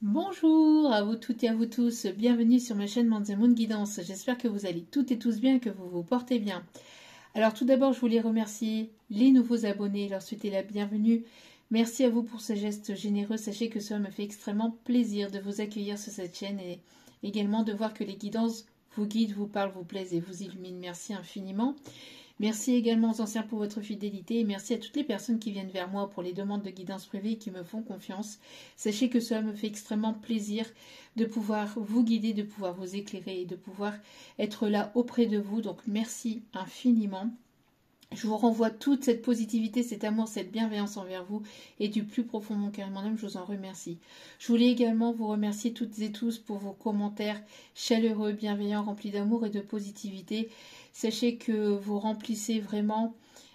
Bonjour à vous toutes et à vous tous, bienvenue sur ma chaîne Moon Guidance. J'espère que vous allez toutes et tous bien, que vous vous portez bien. Alors tout d'abord, je voulais remercier les nouveaux abonnés, leur souhaiter la bienvenue. Merci à vous pour ce geste généreux. Sachez que cela me fait extrêmement plaisir de vous accueillir sur cette chaîne et également de voir que les guidances vous guident, vous parlent, vous plaisent et vous illuminent. Merci infiniment. Merci également aux anciens pour votre fidélité et merci à toutes les personnes qui viennent vers moi pour les demandes de guidance privée et qui me font confiance. Sachez que cela me fait extrêmement plaisir de pouvoir vous guider, de pouvoir vous éclairer et de pouvoir être là auprès de vous. Donc merci infiniment. Je vous renvoie toute cette positivité, cet amour, cette bienveillance envers vous et du plus profond de mon cœur et mon âme, je vous en remercie. Je voulais également vous remercier toutes et tous pour vos commentaires chaleureux, bienveillants, remplis d'amour et de positivité. Sachez que vous remplissez vraiment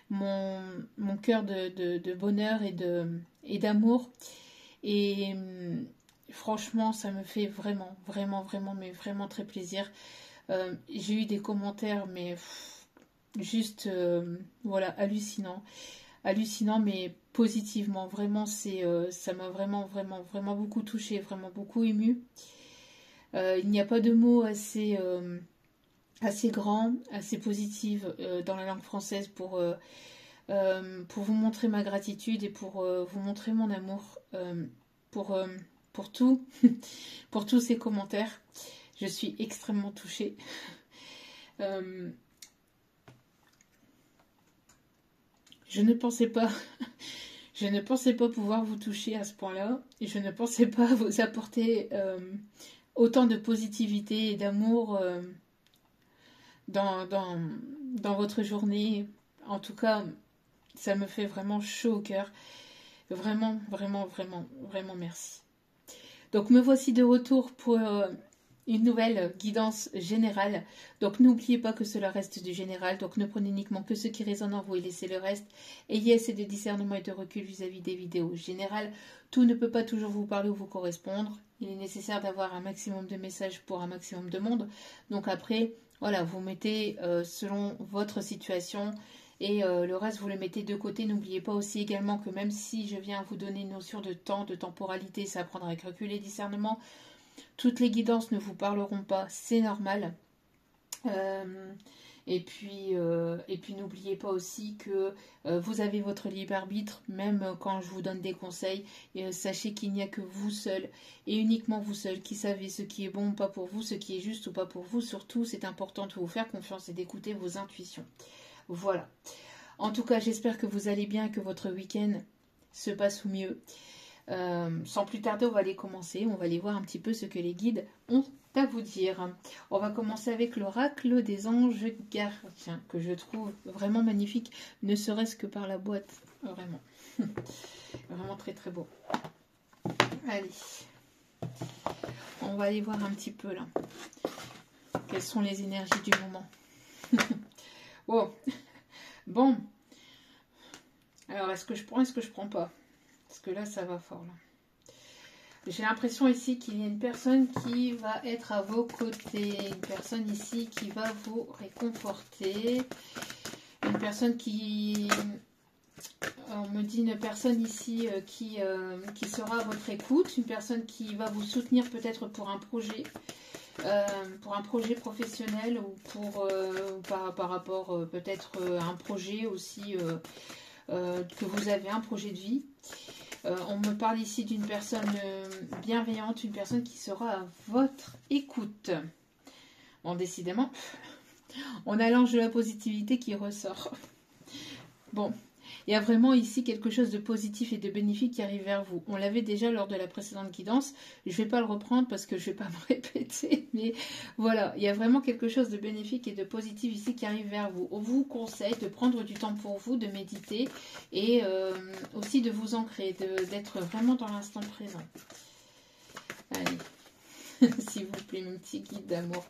mon cœur de bonheur et d'amour. Et franchement, ça me fait vraiment, mais vraiment très plaisir. J'ai eu des commentaires, mais juste voilà, hallucinant mais positivement, vraiment. Ça m'a vraiment beaucoup touché, vraiment beaucoup ému. Il n'y a pas de mots assez grand, assez positif dans la langue française pour vous montrer ma gratitude et pour vous montrer mon amour pour pour tout pour tous ces commentaires. Je suis extrêmement touchée. Je ne pensais pas, je ne pensais pas pouvoir vous toucher à ce point-là, et je ne pensais pas vous apporter autant de positivité et d'amour dans votre journée. En tout cas, ça me fait vraiment chaud au cœur. Vraiment merci. Donc me voici de retour pour une nouvelle guidance générale. Donc n'oubliez pas que cela reste du général, donc ne prenez uniquement que ce qui résonne en vous et laissez le reste. Ayez assez de discernement et de recul vis-à-vis des vidéos générales. Tout ne peut pas toujours vous parler ou vous correspondre. Il est nécessaire d'avoir un maximum de messages pour un maximum de monde. Donc après, voilà, vous mettez selon votre situation et le reste vous le mettez de côté. N'oubliez pas aussi également que même si je viens vous donner une notion de temps, de temporalité, ça prendra avec recul et discernement. Toutes les guidances ne vous parleront pas, c'est normal. Et puis n'oubliez pas aussi que vous avez votre libre arbitre, même quand je vous donne des conseils. Et sachez qu'il n'y a que vous seul, et uniquement vous seul, qui savez ce qui est bon ou pas pour vous, ce qui est juste ou pas pour vous. Surtout, c'est important de vous faire confiance et d'écouter vos intuitions. Voilà. En tout cas, j'espère que vous allez bien, que votre week-end se passe au mieux. Sans plus tarder, on va aller commencer. On va aller voir un petit peu ce que les guides ont à vous dire. On va commencer avec l'oracle des anges gardiens, que je trouve vraiment magnifique, ne serait-ce que par la boîte. Vraiment. Vraiment très très beau. Allez. On va aller voir un petit peu là. Quelles sont les énergies du moment. Oh. Bon. Alors, est-ce que je prends, est-ce que je prends pas? Parce que là, ça va fort. J'ai l'impression ici qu'il y a une personne qui va être à vos côtés. Une personne ici qui va vous réconforter. Une personne qui... On me dit une personne ici qui sera à votre écoute. Une personne qui va vous soutenir peut-être pour un projet. Pour un projet professionnel ou pour par rapport peut-être à un projet aussi que vous avez, un projet de vie. On me parle ici d'une personne bienveillante, une personne qui sera à votre écoute. Bon, décidément, on a l'ange de la positivité qui ressort. Bon, il y a vraiment ici quelque chose de positif et de bénéfique qui arrive vers vous. On l'avait déjà lors de la précédente guidance. Je ne vais pas le reprendre parce que je ne vais pas me répéter. Mais voilà, il y a vraiment quelque chose de bénéfique et de positif ici qui arrive vers vous. On vous conseille de prendre du temps pour vous, de méditer et aussi de vous ancrer, d'être vraiment dans l'instant présent. Allez, s'il vous plaît, mon petit guide d'amour.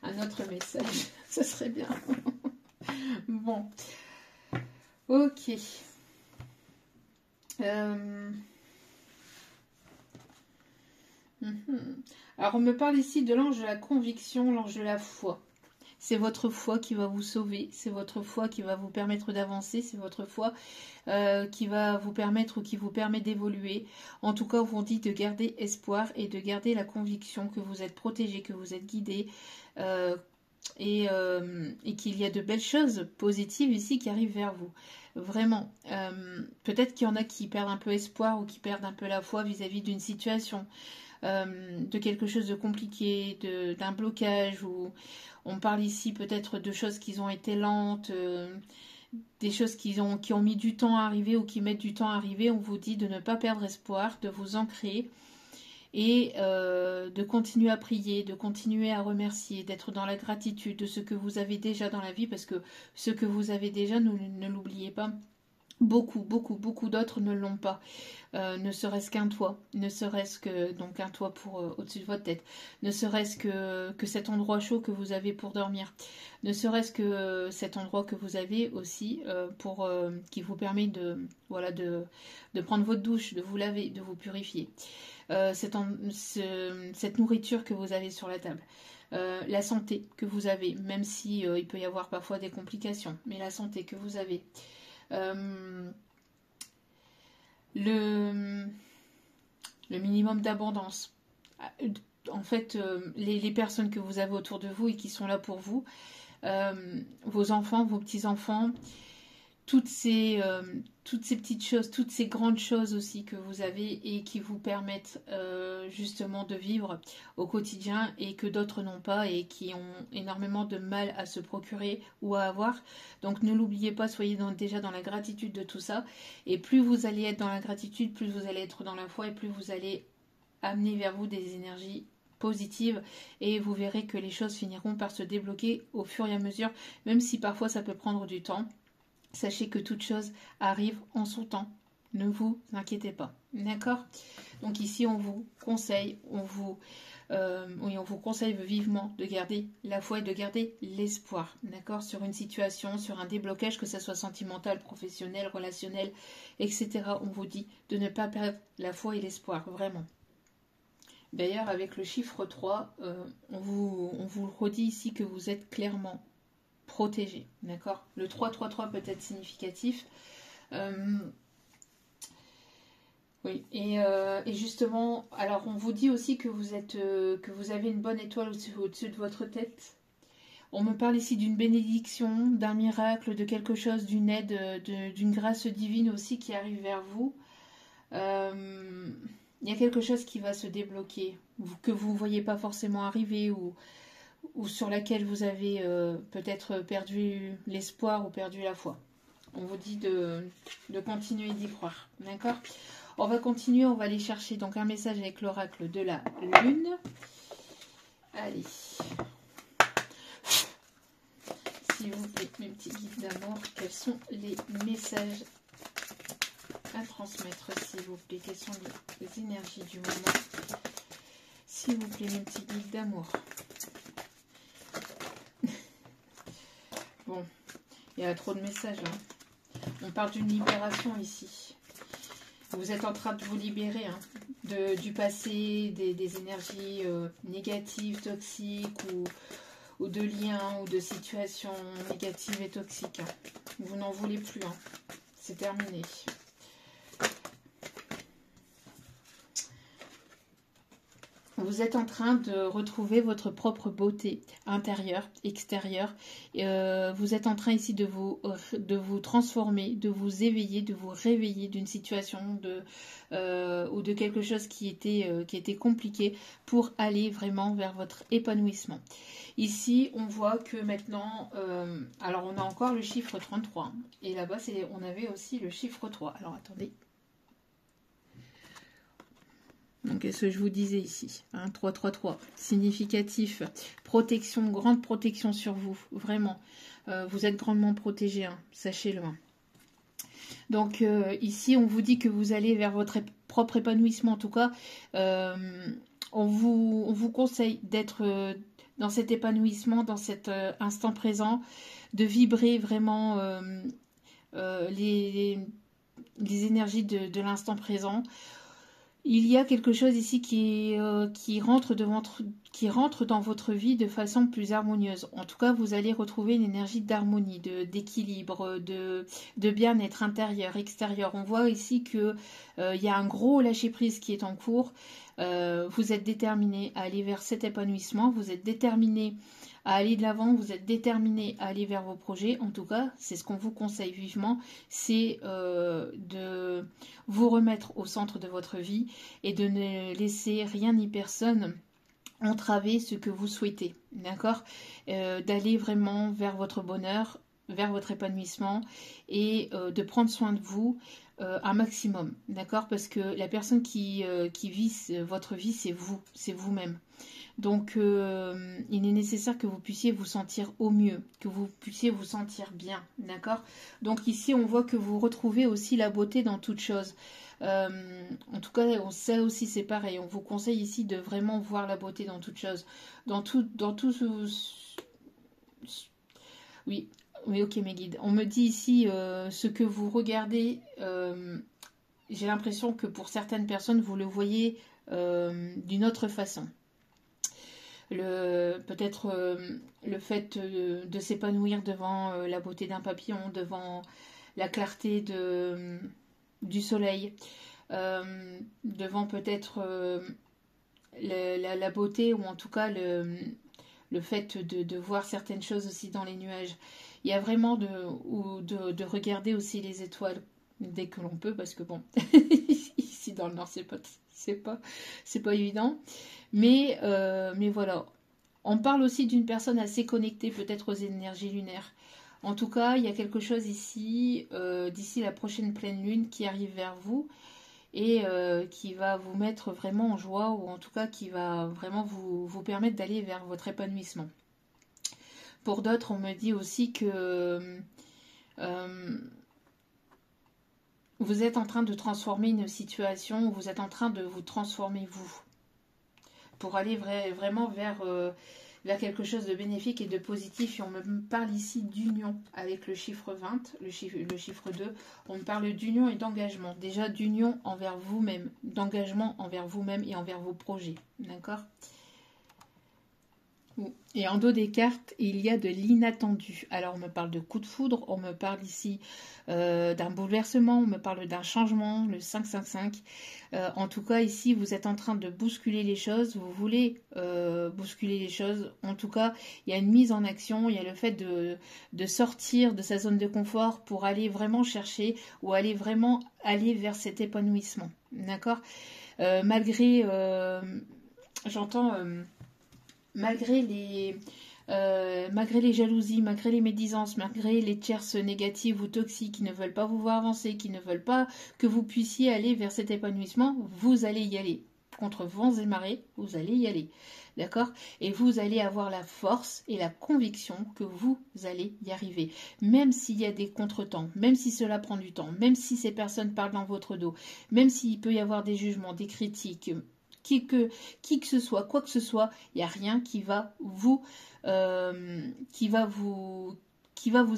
Un autre message, ça serait bien. Bon. Ok. Alors, on me parle ici de l'ange de la conviction, l'ange de la foi. C'est votre foi qui va vous sauver, c'est votre foi qui va vous permettre d'avancer, c'est votre foi qui va vous permettre ou qui vous permet d'évoluer. En tout cas, on vous dit de garder espoir et de garder la conviction que vous êtes protégé, que vous êtes guidé et qu'il y a de belles choses positives ici qui arrivent vers vous. Vraiment, peut-être qu'il y en a qui perdent un peu espoir ou qui perdent un peu la foi vis-à-vis d'une situation, de quelque chose de compliqué, d'un blocage, ou on parle ici peut-être de choses qui ont été lentes, des choses qui ont mis du temps à arriver ou qui mettent du temps à arriver. On vous dit de ne pas perdre espoir, de vous ancrer et de continuer à prier, de continuer à remercier, d'être dans la gratitude de ce que vous avez déjà dans la vie, parce que ce que vous avez déjà, ne l'oubliez pas. Beaucoup d'autres ne l'ont pas, ne serait-ce qu'un toit, ne serait-ce que donc un toit pour au-dessus de votre tête, ne serait-ce que cet endroit chaud que vous avez pour dormir, ne serait-ce que cet endroit que vous avez aussi qui vous permet de prendre votre douche, de vous laver, de vous purifier, cette nourriture que vous avez sur la table. La santé que vous avez, même si il peut y avoir parfois des complications, mais la santé que vous avez. Le minimum d'abondance. En fait, les personnes que vous avez autour de vous et qui sont là pour vous, vos enfants, vos petits-enfants, toutes ces petites choses, toutes ces grandes choses aussi que vous avez et qui vous permettent justement de vivre au quotidien et que d'autres n'ont pas et qui ont énormément de mal à se procurer ou à avoir. Donc ne l'oubliez pas, soyez déjà dans la gratitude de tout ça. Et plus vous allez être dans la gratitude, plus vous allez être dans la foi et plus vous allez amener vers vous des énergies positives et vous verrez que les choses finiront par se débloquer au fur et à mesure, même si parfois ça peut prendre du temps. Sachez que toute chose arrive en son temps. Ne vous inquiétez pas. D'accord? Donc ici, on vous conseille, on vous conseille vivement de garder la foi et de garder l'espoir. D'accord? Sur une situation, sur un déblocage, que ce soit sentimental, professionnel, relationnel, etc. On vous dit de ne pas perdre la foi et l'espoir. Vraiment. D'ailleurs, avec le chiffre 3, on vous redit ici que vous êtes clairement protégé, d'accord? Le 3-3-3 peut être significatif. Oui, et justement, alors on vous dit aussi que vous avez une bonne étoile au-dessus de votre tête. On me parle ici d'une bénédiction, d'un miracle, de quelque chose, d'une aide, d'une grâce divine aussi qui arrive vers vous. Il y a quelque chose qui va se débloquer, que vous ne voyez pas forcément arriver ou sur laquelle vous avez peut-être perdu l'espoir ou perdu la foi. On vous dit de continuer d'y croire. D'accord? On va continuer, on va aller chercher donc un message avec l'oracle de la Lune. Allez. S'il vous plaît, mes petits guides d'amour, quels sont les messages à transmettre, s'il vous plaît? Quelles sont les énergies du moment? S'il vous plaît, mes petits guides d'amour. Bon, il y a trop de messages. Hein. On parle d'une libération ici. Vous êtes en train de vous libérer du passé, des énergies négatives, toxiques ou de liens ou de situations négatives et toxiques. Hein. Vous n'en voulez plus. Hein. C'est terminé. Vous êtes en train de retrouver votre propre beauté intérieure, extérieure. Vous êtes en train ici de vous transformer, de vous éveiller, de vous réveiller d'une situation ou de quelque chose qui était compliqué pour aller vraiment vers votre épanouissement. Ici, on voit que maintenant, alors on a encore le chiffre 33 et là-bas, on avait aussi le chiffre 3. Alors attendez. Donc, ce que je vous disais ici, 3-3-3, significatif, protection, grande protection sur vous, vraiment. Vous êtes grandement protégé, sachez-le. Donc, ici, on vous dit que vous allez vers votre propre épanouissement. En tout cas, on vous conseille d'être dans cet épanouissement, dans cet instant présent, de vibrer vraiment les énergies de l'instant présent. Il y a quelque chose ici qui rentre dans votre vie de façon plus harmonieuse. En tout cas, vous allez retrouver une énergie d'harmonie, d'équilibre, de bien-être intérieur, extérieur. On voit ici que il y a un gros lâcher-prise qui est en cours. Vous êtes déterminé à aller vers cet épanouissement. Vous êtes déterminé à aller de l'avant, vous êtes déterminé à aller vers vos projets. En tout cas, c'est ce qu'on vous conseille vivement, c'est de vous remettre au centre de votre vie et de ne laisser rien ni personne entraver ce que vous souhaitez, d'accord, d'aller vraiment vers votre bonheur, vers votre épanouissement et de prendre soin de vous un maximum, d'accord, parce que la personne qui vit votre vie, c'est vous-même. Donc, il est nécessaire que vous puissiez vous sentir au mieux, que vous puissiez vous sentir bien, d'accord? Donc ici, on voit que vous retrouvez aussi la beauté dans toute chose. En tout cas, ça aussi, c'est pareil. On vous conseille ici de vraiment voir la beauté dans toute chose. Oui, oui, ok, mes guides. On me dit ici, ce que vous regardez, j'ai l'impression que pour certaines personnes, vous le voyez d'une autre façon. Peut-être le fait de s'épanouir devant la beauté d'un papillon, devant la clarté du soleil, devant peut-être la beauté ou en tout cas le fait de voir certaines choses aussi dans les nuages. Il y a vraiment de regarder aussi les étoiles dès que l'on peut, parce que bon, ici dans le nord c'est pas évident. Mais voilà. On parle aussi d'une personne assez connectée peut-être aux énergies lunaires. En tout cas, il y a quelque chose ici, d'ici la prochaine pleine lune, qui arrive vers vous et qui va vous mettre vraiment en joie, ou en tout cas qui va vraiment vous permettre d'aller vers votre épanouissement. Pour d'autres, on me dit aussi que vous êtes en train de transformer une situation, vous êtes en train de vous transformer vous, pour aller vraiment vers quelque chose de bénéfique et de positif. Et on me parle ici d'union avec le chiffre 20, le chiffre 2. On me parle d'union et d'engagement. Déjà d'union envers vous-même, d'engagement envers vous-même et envers vos projets. D'accord ? Et en dos des cartes, il y a de l'inattendu. Alors, on me parle de coup de foudre, on me parle ici d'un bouleversement, on me parle d'un changement, le 555. En tout cas, ici, vous êtes en train de bousculer les choses, vous voulez bousculer les choses. En tout cas, il y a une mise en action, il y a le fait de sortir de sa zone de confort pour aller vraiment chercher ou aller vraiment aller vers cet épanouissement. D'accord ? Malgré, j'entends... Malgré les jalousies, malgré les médisances, malgré les tierces négatives ou toxiques qui ne veulent pas vous voir avancer, qui ne veulent pas que vous puissiez aller vers cet épanouissement, vous allez y aller. Contre vents et marées, vous allez y aller. D'accord ? Et vous allez avoir la force et la conviction que vous allez y arriver. Même s'il y a des contretemps, même si cela prend du temps, même si ces personnes parlent dans votre dos, même s'il peut y avoir des jugements, des critiques, qui que ce soit, quoi que ce soit, il n'y a rien qui va vous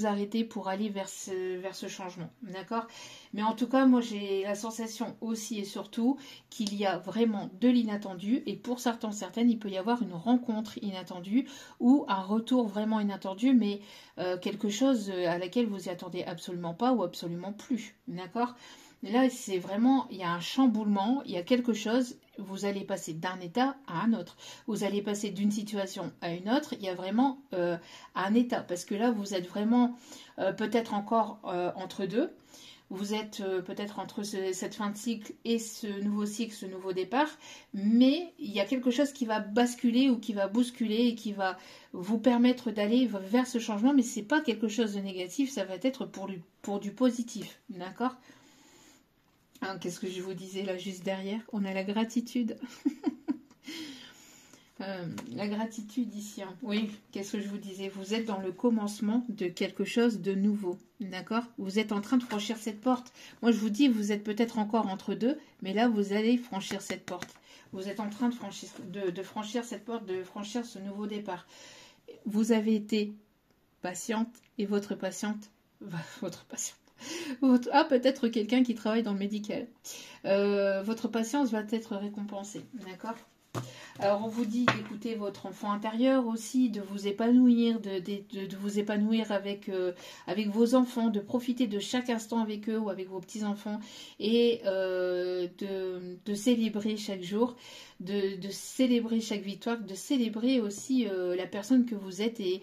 arrêter pour aller vers ce changement, d'accord ? Mais en tout cas, moi j'ai la sensation aussi et surtout qu'il y a vraiment de l'inattendu, et pour certaines, il peut y avoir une rencontre inattendue ou un retour vraiment inattendu, mais quelque chose à laquelle vous n'y attendez absolument pas ou absolument plus, d'accord ? Là, c'est vraiment, il y a un chamboulement, il y a quelque chose, vous allez passer d'un état à un autre. Vous allez passer d'une situation à une autre, il y a vraiment un état. Parce que là, vous êtes vraiment peut-être encore entre deux. Vous êtes peut-être entre cette fin de cycle et ce nouveau cycle, ce nouveau départ. Mais il y a quelque chose qui va basculer ou qui va bousculer et qui va vous permettre d'aller vers ce changement. Mais ce n'est pas quelque chose de négatif, ça va être pour du positif. D'accord ? Hein, qu'est-ce que je vous disais là juste derrière ? On a la gratitude. La gratitude ici. Hein. Oui, qu'est-ce que je vous disais ? Vous êtes dans le commencement de quelque chose de nouveau. D'accord ? Vous êtes en train de franchir cette porte. Moi, je vous dis, vous êtes peut-être encore entre deux, mais là, vous allez franchir cette porte. Vous êtes en train de franchir cette porte, de franchir ce nouveau départ. Vous avez été patiente et votre patience Ah, peut-être quelqu'un qui travaille dans le médical. Votre patience va être récompensée, d'accord? Alors on vous dit d'écouter votre enfant intérieur aussi, de vous épanouir, de vous épanouir avec vos enfants, de profiter de chaque instant avec eux ou avec vos petits-enfants et de célébrer chaque jour, de célébrer chaque victoire, de célébrer aussi la personne que vous êtes et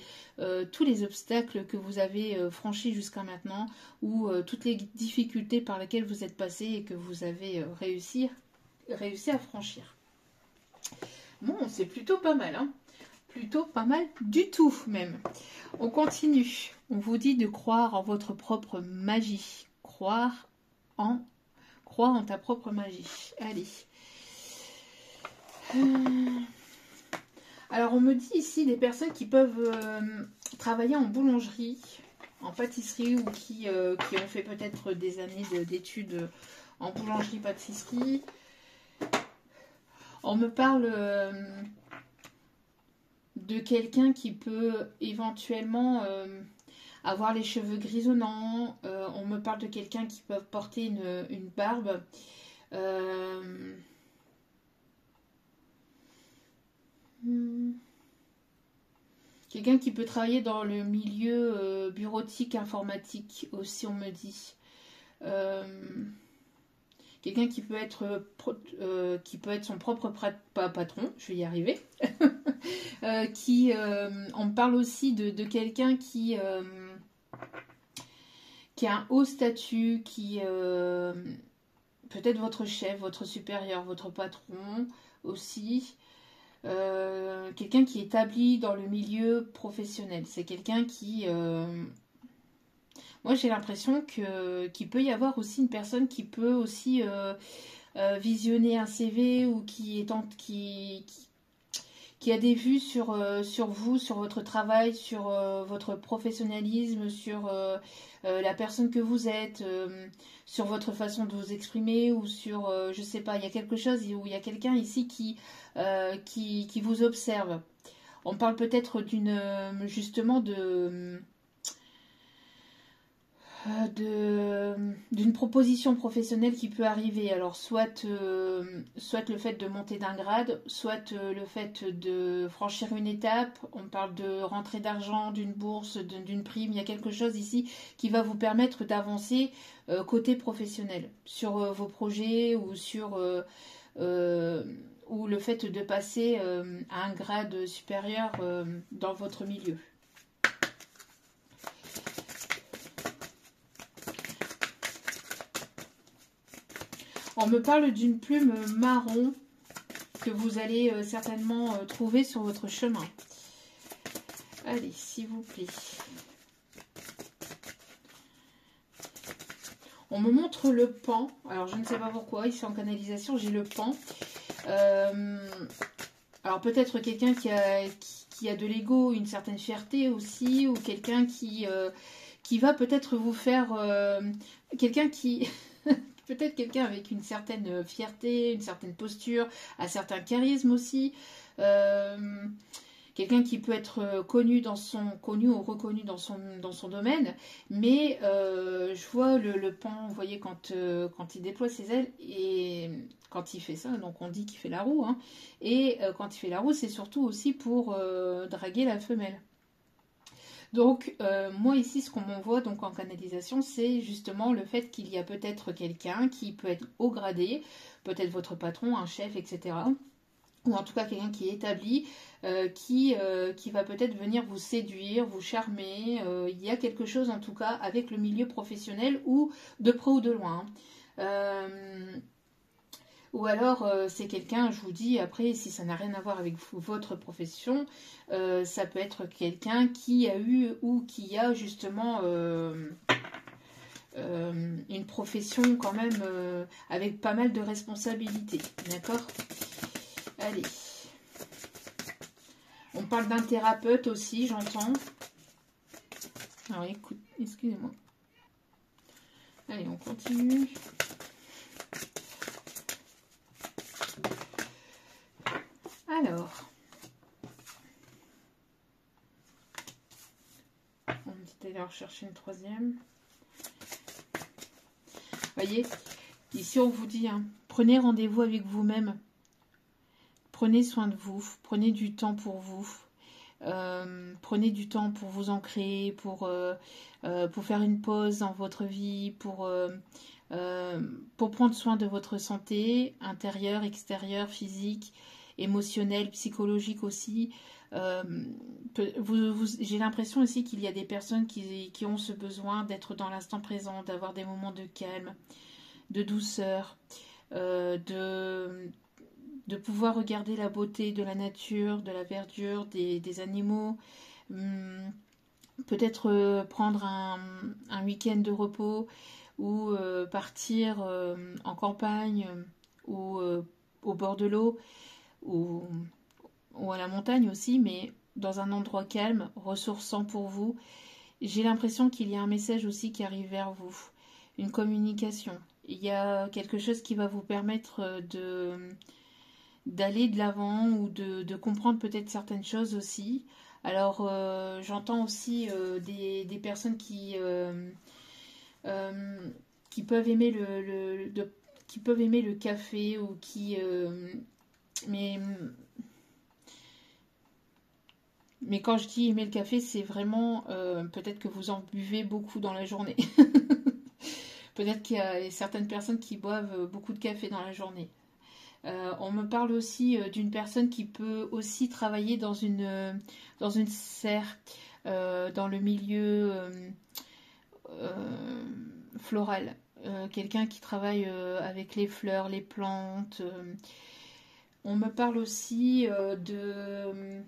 tous les obstacles que vous avez franchis jusqu'à maintenant ou toutes les difficultés par lesquelles vous êtes passé et que vous avez réussi à franchir. Bon, c'est plutôt pas mal, hein. Plutôt pas mal du tout, même. On continue. On vous dit de croire en votre propre magie. Croire en ta propre magie. Allez. Alors, on me dit ici des personnes qui peuvent travailler en boulangerie, en pâtisserie ou qui ont fait peut-être des années d'études en boulangerie-pâtisserie. On me parle de quelqu'un qui peut éventuellement avoir les cheveux grisonnants. On me parle de quelqu'un qui peut porter une barbe. Quelqu'un qui peut travailler dans le milieu bureautique, informatique aussi, on me dit. Quelqu'un qui peut être son propre patron, je vais y arriver. On me parle aussi de quelqu'un qui a un haut statut, qui peut-être votre chef, votre supérieur, votre patron aussi. Quelqu'un qui est établi dans le milieu professionnel. C'est quelqu'un qui... moi, j'ai l'impression qu'il peut y avoir aussi une personne qui peut aussi visionner un CV ou qui a des vues sur vous, sur votre travail, sur votre professionnalisme, sur la personne que vous êtes, sur votre façon de vous exprimer ou sur, je sais pas, il y a quelque chose où il y a quelqu'un ici qui vous observe. On parle peut-être justement d'une proposition professionnelle qui peut arriver. Alors soit le fait de monter d'un grade, soit le fait de franchir une étape. On parle de rentrée d'argent, d'une bourse, d'une prime. Il y a quelque chose ici qui va vous permettre d'avancer côté professionnel sur vos projets ou sur ou le fait de passer à un grade supérieur dans votre milieu. On me parle d'une plume marron que vous allez certainement trouver sur votre chemin. Allez, s'il vous plaît. On me montre le pan. Alors, je ne sais pas pourquoi. Ici, en canalisation, j'ai le pan. Alors, peut-être quelqu'un qui a de l'ego, une certaine fierté aussi, ou quelqu'un qui va peut-être vous faire... quelqu'un qui... Peut-être quelqu'un avec une certaine fierté, une certaine posture, un certain charisme aussi. Quelqu'un qui peut être connu ou reconnu dans son domaine. Mais je vois le pan, vous voyez, quand il déploie ses ailes et quand il fait ça, donc on dit qu'il fait la roue. Hein, et quand il fait la roue, c'est surtout aussi pour draguer la femelle. Donc, moi ici, ce qu'on m'envoie donc en canalisation, c'est justement le fait qu'il y a peut-être quelqu'un qui peut être haut gradé, peut-être votre patron, un chef, etc. Ou en tout cas quelqu'un qui est établi, qui va peut-être venir vous séduire, vous charmer. Il y a quelque chose en tout cas avec le milieu professionnel ou de près ou de loin. Ou alors, c'est quelqu'un, je vous dis, après, si ça n'a rien à voir avec votre profession, ça peut être quelqu'un qui a eu ou qui a justement une profession quand même avec pas mal de responsabilités. D'accord ? Allez. On parle d'un thérapeute aussi, j'entends. Alors, écoute, excusez-moi. Allez, on continue. Alors, on me dit d'aller rechercher une troisième. voyez, ici on vous dit, hein, prenez rendez-vous avec vous-même. Prenez soin de vous, prenez du temps pour vous. Prenez du temps pour vous ancrer, pour faire une pause dans votre vie, pour prendre soin de votre santé intérieure, extérieure, physique, émotionnelle, psychologique aussi. J'ai l'impression aussi qu'il y a des personnes qui ont ce besoin d'être dans l'instant présent, d'avoir des moments de calme, de douceur, de pouvoir regarder la beauté de la nature, de la verdure, des animaux, peut-être prendre un week-end de repos ou partir en campagne ou au bord de l'eau ou à la montagne aussi, mais dans un endroit calme, ressourçant pour vous. J'ai l'impression qu'il y a un message aussi qui arrive vers vous, une communication. Il y a quelque chose qui va vous permettre d'aller de l'avant ou de comprendre peut-être certaines choses aussi. Alors j'entends aussi des personnes qui peuvent aimer qui peuvent aimer le café ou mais quand je dis aimer le café, c'est vraiment peut-être que vous en buvez beaucoup dans la journée. Peut-être qu'il y a certaines personnes qui boivent beaucoup de café dans la journée. On me parle aussi d'une personne qui peut aussi travailler dans une serre, dans le milieu floral. Quelqu'un qui travaille avec les fleurs, les plantes. On me parle aussi de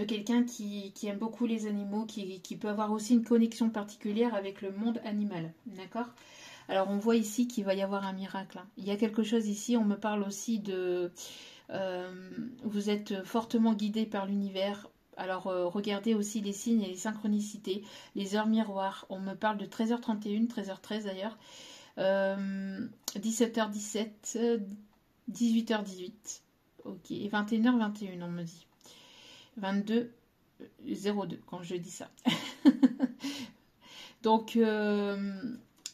quelqu'un qui aime beaucoup les animaux, qui peut avoir aussi une connexion particulière avec le monde animal. D'accord ? Alors on voit ici qu'il va y avoir un miracle. Hein. Il y a quelque chose ici, on me parle aussi de... vous êtes fortement guidé par l'univers. Alors regardez aussi les signes et les synchronicités, les heures miroirs. On me parle de 13h31, 13h13 d'ailleurs, 17h17, 18h18. Ok, et 21h21 on me dit. 22h02 quand je dis ça. Donc...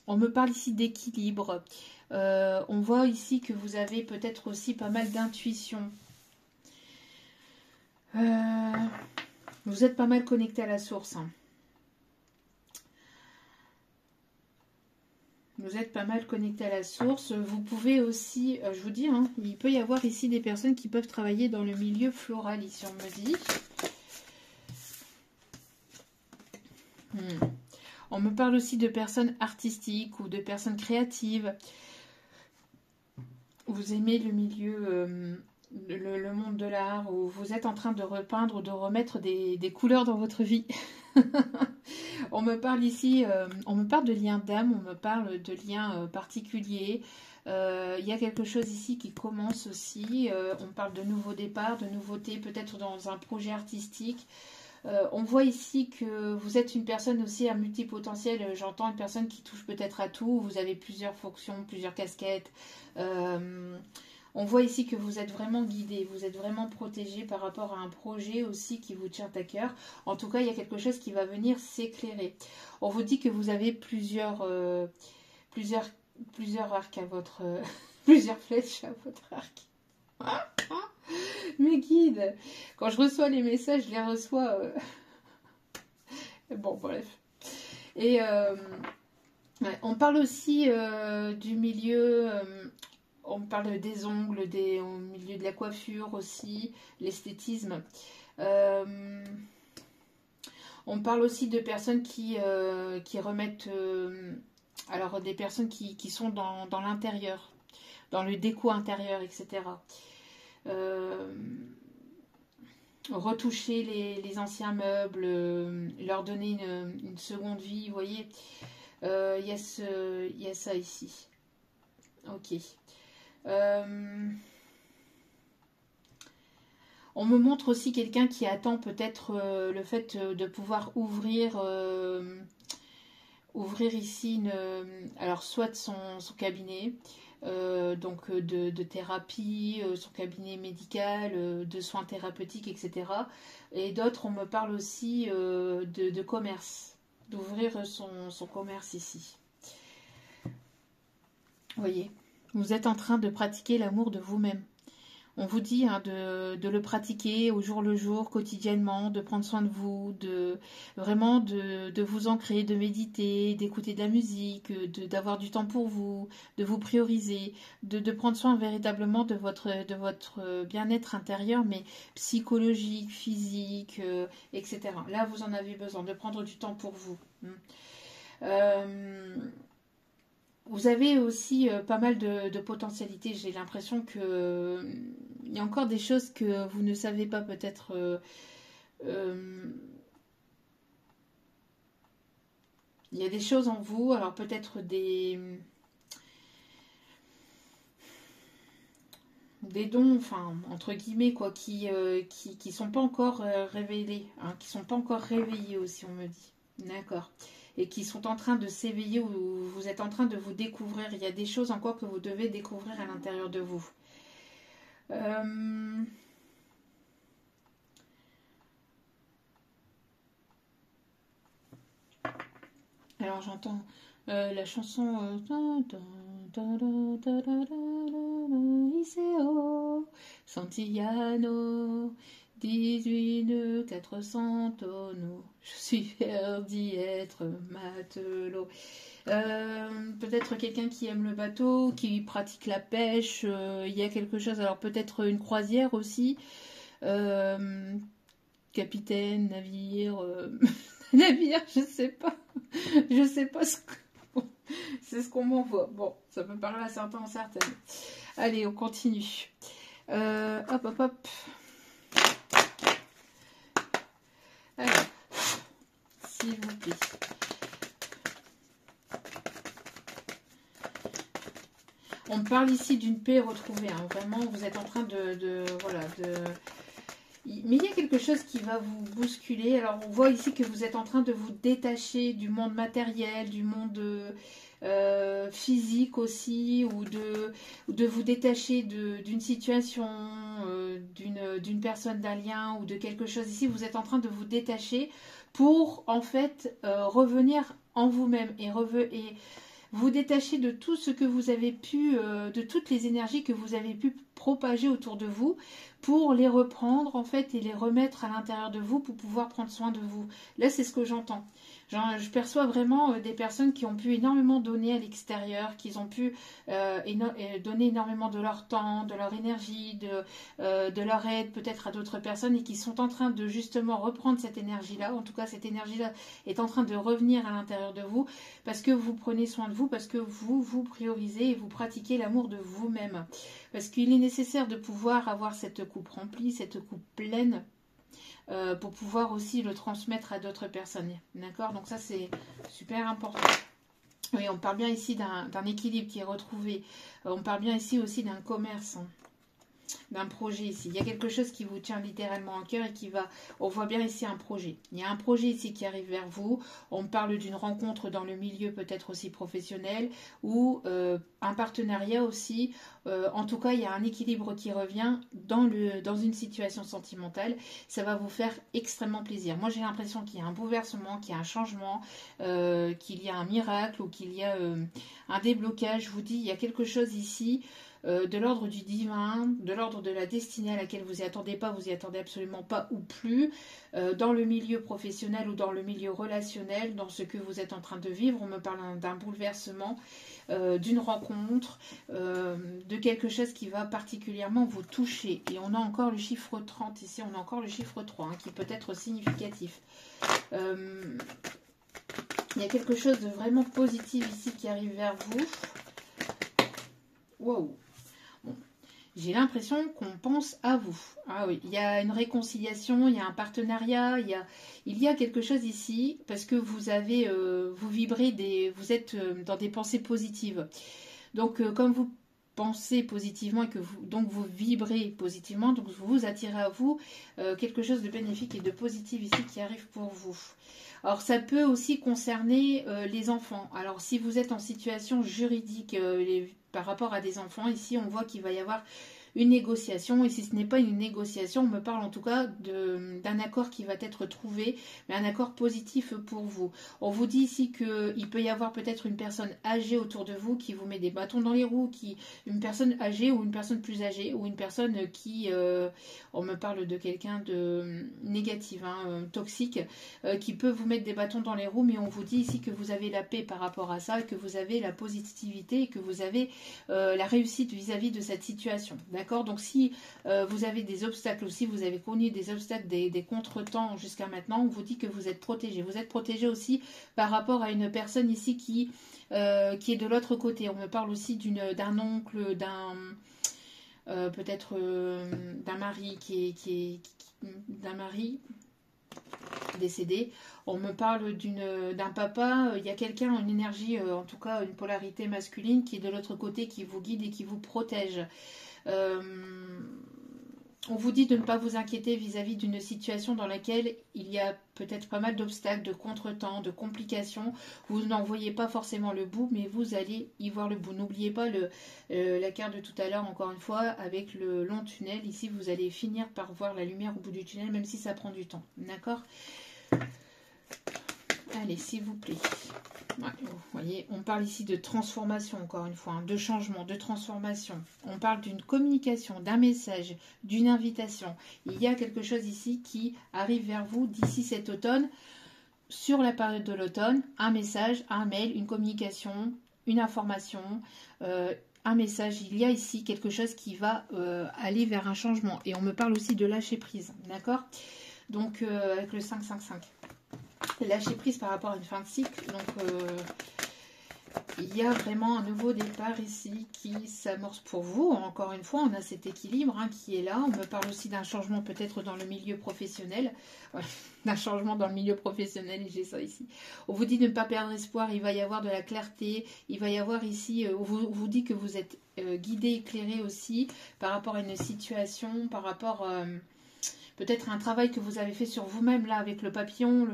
on me parle ici d'équilibre. On voit ici que vous avez peut-être aussi pas mal d'intuition. Vous êtes pas mal connecté à la source. Hein. Vous êtes pas mal connecté à la source. Vous pouvez aussi, je vous dis, hein, il peut y avoir ici des personnes qui peuvent travailler dans le milieu floral, ici on me dit. On me parle aussi de personnes artistiques ou de personnes créatives. Vous aimez le milieu, le monde de l'art, ou vous êtes en train de repeindre ou de remettre des couleurs dans votre vie. On me parle ici, on me parle de liens d'âme, on me parle de liens particuliers. Il y a quelque chose ici qui commence aussi. On parle de nouveaux départs, de nouveautés, peut-être dans un projet artistique. On voit ici que vous êtes une personne aussi à multipotentiel. J'entends une personne qui touche peut-être à tout. Vous avez plusieurs fonctions, plusieurs casquettes. On voit ici que vous êtes vraiment guidé, vous êtes vraiment protégé par rapport à un projet aussi qui vous tient à cœur. En tout cas, il y a quelque chose qui va venir s'éclairer. On vous dit que vous avez plusieurs arcs à votre... plusieurs flèches à votre arc. Mes guides, quand je reçois les messages, je les reçois... Bon, bref. Et ouais, on parle aussi du milieu... on parle des ongles, au milieu de la coiffure aussi, l'esthétisme. On parle aussi de personnes qui remettent... alors, des personnes qui sont dans l'intérieur, dans le déco intérieur, etc. Retoucher les anciens meubles, leur donner une seconde vie, vous voyez. Il y a ça ici. Ok. On me montre aussi quelqu'un qui attend peut-être le fait de pouvoir ouvrir ici alors soit son cabinet, donc de thérapie, son cabinet médical, de soins thérapeutiques, etc. Et d'autres, on me parle aussi de commerce, d'ouvrir son commerce ici. voyez, vous êtes en train de pratiquer l'amour de vous-même. On vous dit hein, de le pratiquer au jour le jour, quotidiennement, de prendre soin de vous, vraiment de vous ancrer, de méditer, d'écouter de la musique, d'avoir du temps pour vous, de vous prioriser, de prendre soin véritablement de votre bien-être intérieur, mais psychologique, physique, etc. Là, vous en avez besoin, de prendre du temps pour vous. Vous avez aussi pas mal de potentialités. J'ai l'impression que il y a encore des choses que vous ne savez pas peut-être. Il y a des choses en vous, alors peut-être des dons, enfin entre guillemets quoi, qui sont pas encore révélés, hein, qui sont pas encore réveillés aussi, on me dit. D'accord. Et qui sont en train de s'éveiller ou vous êtes en train de vous découvrir. Il y a des choses encore que vous devez découvrir à l'intérieur de vous. Alors j'entends la chanson Iseo Santillano 18 400 tonneaux. Je suis fier d'y être matelot. Peut-être quelqu'un qui aime le bateau, qui pratique la pêche. Il y a quelque chose. Alors peut-être une croisière aussi. Capitaine, navire, navire, je sais pas. Je sais pas ce que... Bon, c'est ce qu'on m'envoie. Bon, ça peut parler à certains, certaines. Allez, on continue. Hop, hop, hop. Alors, s'il vous plaît. On me parle ici d'une paix retrouvée. Hein. Vraiment, vous êtes en train voilà, mais il y a quelque chose qui va vous bousculer. Alors, on voit ici que vous êtes en train de vous détacher du monde matériel, du monde physique aussi, ou de vous détacher d'une situation, d'une personne, d'un lien ou de quelque chose. Ici, vous êtes en train de vous détacher pour, en fait, revenir en vous-même et vous détacher de tout ce que vous avez pu, de toutes les énergies que vous avez pu propager autour de vous pour les reprendre en fait et les remettre à l'intérieur de vous pour pouvoir prendre soin de vous. Là, c'est ce que j'entends. Je perçois vraiment des personnes qui ont pu énormément donner à l'extérieur, qui ont pu donner énormément de leur temps, de leur énergie, de leur aide peut-être à d'autres personnes et qui sont en train de justement reprendre cette énergie-là. En tout cas, cette énergie-là est en train de revenir à l'intérieur de vous parce que vous prenez soin de vous, parce que vous vous priorisez et vous pratiquez l'amour de vous-même. Parce qu'il est nécessaire de pouvoir avoir cette coupe remplie, cette coupe pleine, pour pouvoir aussi le transmettre à d'autres personnes. D'accord? Donc ça, c'est super important. Oui, on parle bien ici d'un équilibre qui est retrouvé. On parle bien ici aussi d'un commerce, hein, d'un projet ici. Il y a quelque chose qui vous tient littéralement en cœur et qui va... On voit bien ici un projet. Il y a un projet ici qui arrive vers vous. On parle d'une rencontre dans le milieu peut-être aussi professionnel ou un partenariat aussi. En tout cas, il y a un équilibre qui revient dans une situation sentimentale. Ça va vous faire extrêmement plaisir. Moi, j'ai l'impression qu'il y a un bouleversement, qu'il y a un changement, qu'il y a un miracle ou qu'il y a un déblocage. Je vous dis, il y a quelque chose ici de l'ordre du divin, de l'ordre de la destinée à laquelle vous y attendez pas, vous y attendez absolument pas ou plus, dans le milieu professionnel ou dans le milieu relationnel, dans ce que vous êtes en train de vivre. On me parle d'un bouleversement, d'une rencontre, de quelque chose qui va particulièrement vous toucher. Et on a encore le chiffre 30 ici, on a encore le chiffre 3 hein, qui peut être significatif. Il y a quelque chose de vraiment positif ici qui arrive vers vous. Wow! J'ai l'impression qu'on pense à vous. Ah oui, il y a une réconciliation, il y a un partenariat, il y a quelque chose ici parce que vous vibrez vous êtes dans des pensées positives. Donc comme vous pensez positivement et que vous vibrez positivement, donc vous attirez à vous quelque chose de bénéfique et de positif ici qui arrive pour vous. Alors ça peut aussi concerner les enfants. Alors si vous êtes en situation juridique par rapport à des enfants, ici on voit qu'il va y avoir une négociation. Et si ce n'est pas une négociation, on me parle en tout cas d'un accord qui va être trouvé, mais un accord positif pour vous. On vous dit ici qu'il peut y avoir peut-être une personne âgée autour de vous qui vous met des bâtons dans les roues, une personne âgée ou une personne plus âgée, ou une personne qui, on me parle de quelqu'un de négatif, hein, toxique, qui peut vous mettre des bâtons dans les roues, mais on vous dit ici que vous avez la paix par rapport à ça, que vous avez la positivité et que vous avez la réussite vis-à-vis de cette situation. D'accord? Donc si vous avez des obstacles aussi, vous avez connu des obstacles, des contretemps jusqu'à maintenant, on vous dit que vous êtes protégé. Vous êtes protégé aussi par rapport à une personne ici qui est de l'autre côté. On me parle aussi d'un oncle, peut-être d'un mari d'un mari décédé. On me parle d'un papa. Il y a quelqu'un, une énergie, en tout cas une polarité masculine qui est de l'autre côté, qui vous guide et qui vous protège. On vous dit de ne pas vous inquiéter vis-à-vis d'une situation dans laquelle il y a peut-être pas mal d'obstacles, de contretemps, de complications. Vous n'en voyez pas forcément le bout, mais vous allez y voir le bout. N'oubliez pas la carte de tout à l'heure, encore une fois, avec le long tunnel. Ici, vous allez finir par voir la lumière au bout du tunnel, même si ça prend du temps. D'accord ? Allez, s'il vous plaît. Ouais, vous voyez, on parle ici de transformation, encore une fois, hein, de changement, de transformation. On parle d'une communication, d'un message, d'une invitation. Il y a quelque chose ici qui arrive vers vous d'ici cet automne, sur la période de l'automne, un message, un mail, une communication, une information, un message. Il y a ici quelque chose qui va aller vers un changement. Et on me parle aussi de lâcher prise, d'accord ? Donc, avec le 5-5-5. Lâcher prise par rapport à une fin de cycle. Donc il y a vraiment un nouveau départ ici qui s'amorce pour vous. Encore une fois, on a cet équilibre qui est là. On me parle aussi d'un changement peut-être dans le milieu professionnel. Ouais, d'un changement dans le milieu professionnel, et j'ai ça ici. On vous dit de ne pas perdre espoir, il va y avoir de la clarté. Il va y avoir ici, on vous dit que vous êtes guidé, éclairé aussi par rapport à une situation, par rapport... peut-être un travail que vous avez fait sur vous-même, là, avec le papillon,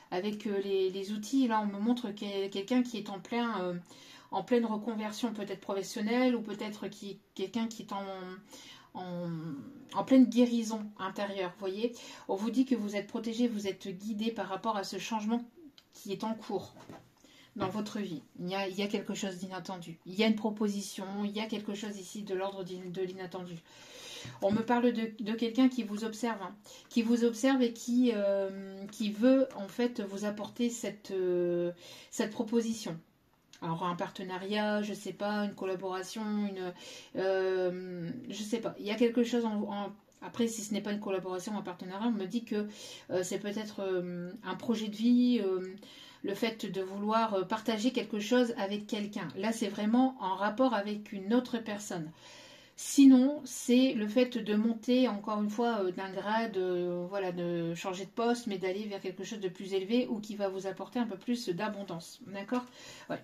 avec les outils. Là, on me montre quelqu'un qui est en pleine reconversion, peut-être professionnelle, ou peut-être quelqu'un qui est en pleine guérison intérieure, vous voyez. On vous dit que vous êtes protégé, vous êtes guidé par rapport à ce changement qui est en cours dans votre vie. Il y a quelque chose d'inattendu. Il y a une proposition, il y a quelque chose ici de l'ordre de l'inattendu. On me parle de quelqu'un qui vous observe, qui vous observe et qui veut en fait vous apporter cette proposition. Alors un partenariat, je sais pas, une collaboration, je sais pas. Il y a quelque chose après, si ce n'est pas une collaboration ou un partenariat, on me dit que c'est peut-être un projet de vie, le fait de vouloir partager quelque chose avec quelqu'un. Là, c'est vraiment en rapport avec une autre personne. Sinon, c'est le fait de monter, encore une fois, d'un grade, voilà, de changer de poste, mais d'aller vers quelque chose de plus élevé ou qui va vous apporter un peu plus d'abondance. D'accord ? Ouais.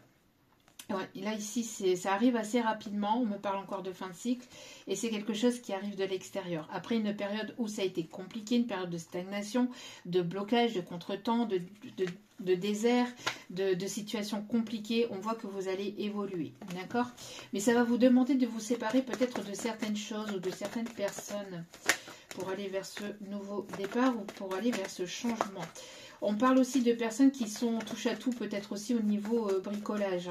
Ouais, là, ici, ça arrive assez rapidement. On me parle encore de fin de cycle. Et c'est quelque chose qui arrive de l'extérieur. Après une période où ça a été compliqué, une période de stagnation, de blocage, de contretemps, de désert, de situations compliquées, on voit que vous allez évoluer. D'accord ? Mais ça va vous demander de vous séparer peut-être de certaines choses ou de certaines personnes pour aller vers ce nouveau départ ou pour aller vers ce changement. On parle aussi de personnes qui sont touche à tout, peut-être aussi au niveau bricolage.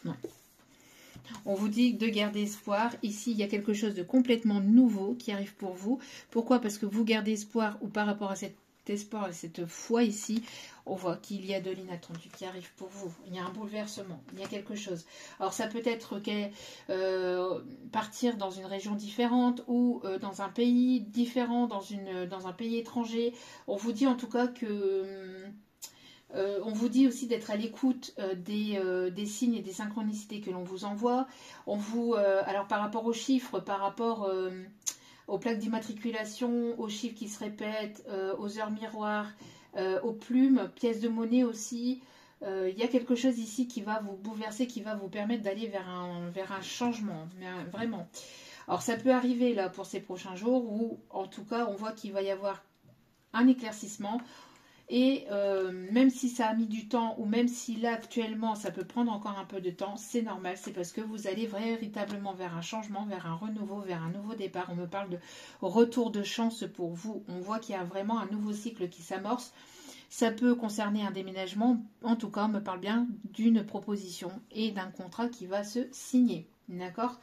Non. On vous dit de garder espoir. Ici, il y a quelque chose de complètement nouveau qui arrive pour vous. Pourquoi ? Parce que vous gardez espoir ou par rapport à cet espoir et cette foi ici, on voit qu'il y a de l'inattendu qui arrive pour vous. Il y a un bouleversement, il y a quelque chose. Alors ça peut être partir dans une région différente ou dans un pays différent, dans un pays étranger. On vous dit en tout cas que... on vous dit aussi d'être à l'écoute des signes et des synchronicités que l'on vous envoie. Alors par rapport aux chiffres, par rapport aux plaques d'immatriculation, aux chiffres qui se répètent, aux heures miroirs, aux plumes, pièces de monnaie aussi, il y a quelque chose ici qui va vous bouleverser, qui va vous permettre d'aller vers un changement, vraiment. Alors ça peut arriver là pour ces prochains jours où en tout cas on voit qu'il va y avoir un éclaircissement. Et même si ça a mis du temps, ou même si là actuellement ça peut prendre encore un peu de temps, c'est normal, c'est parce que vous allez véritablement vers un changement, vers un renouveau, vers un nouveau départ. On me parle de retour de chance pour vous. On voit qu'il y a vraiment un nouveau cycle qui s'amorce. Ça peut concerner un déménagement, en tout cas on me parle bien d'une proposition et d'un contrat qui va se signer. D'accord ?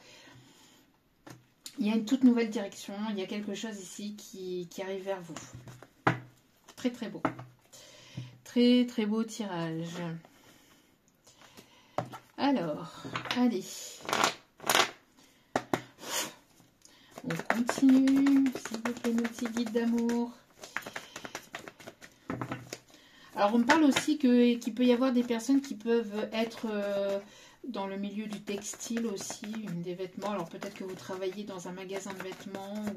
Il y a une toute nouvelle direction, il y a quelque chose ici qui arrive vers vous. Très très beau. Très très beau tirage. Alors, allez. On continue, s'il vous plaît, nos petits guides d'amour. Alors, on me parle aussi qu'il peut y avoir des personnes qui peuvent être dans le milieu du textile aussi, des vêtements. Alors, peut-être que vous travaillez dans un magasin de vêtements ou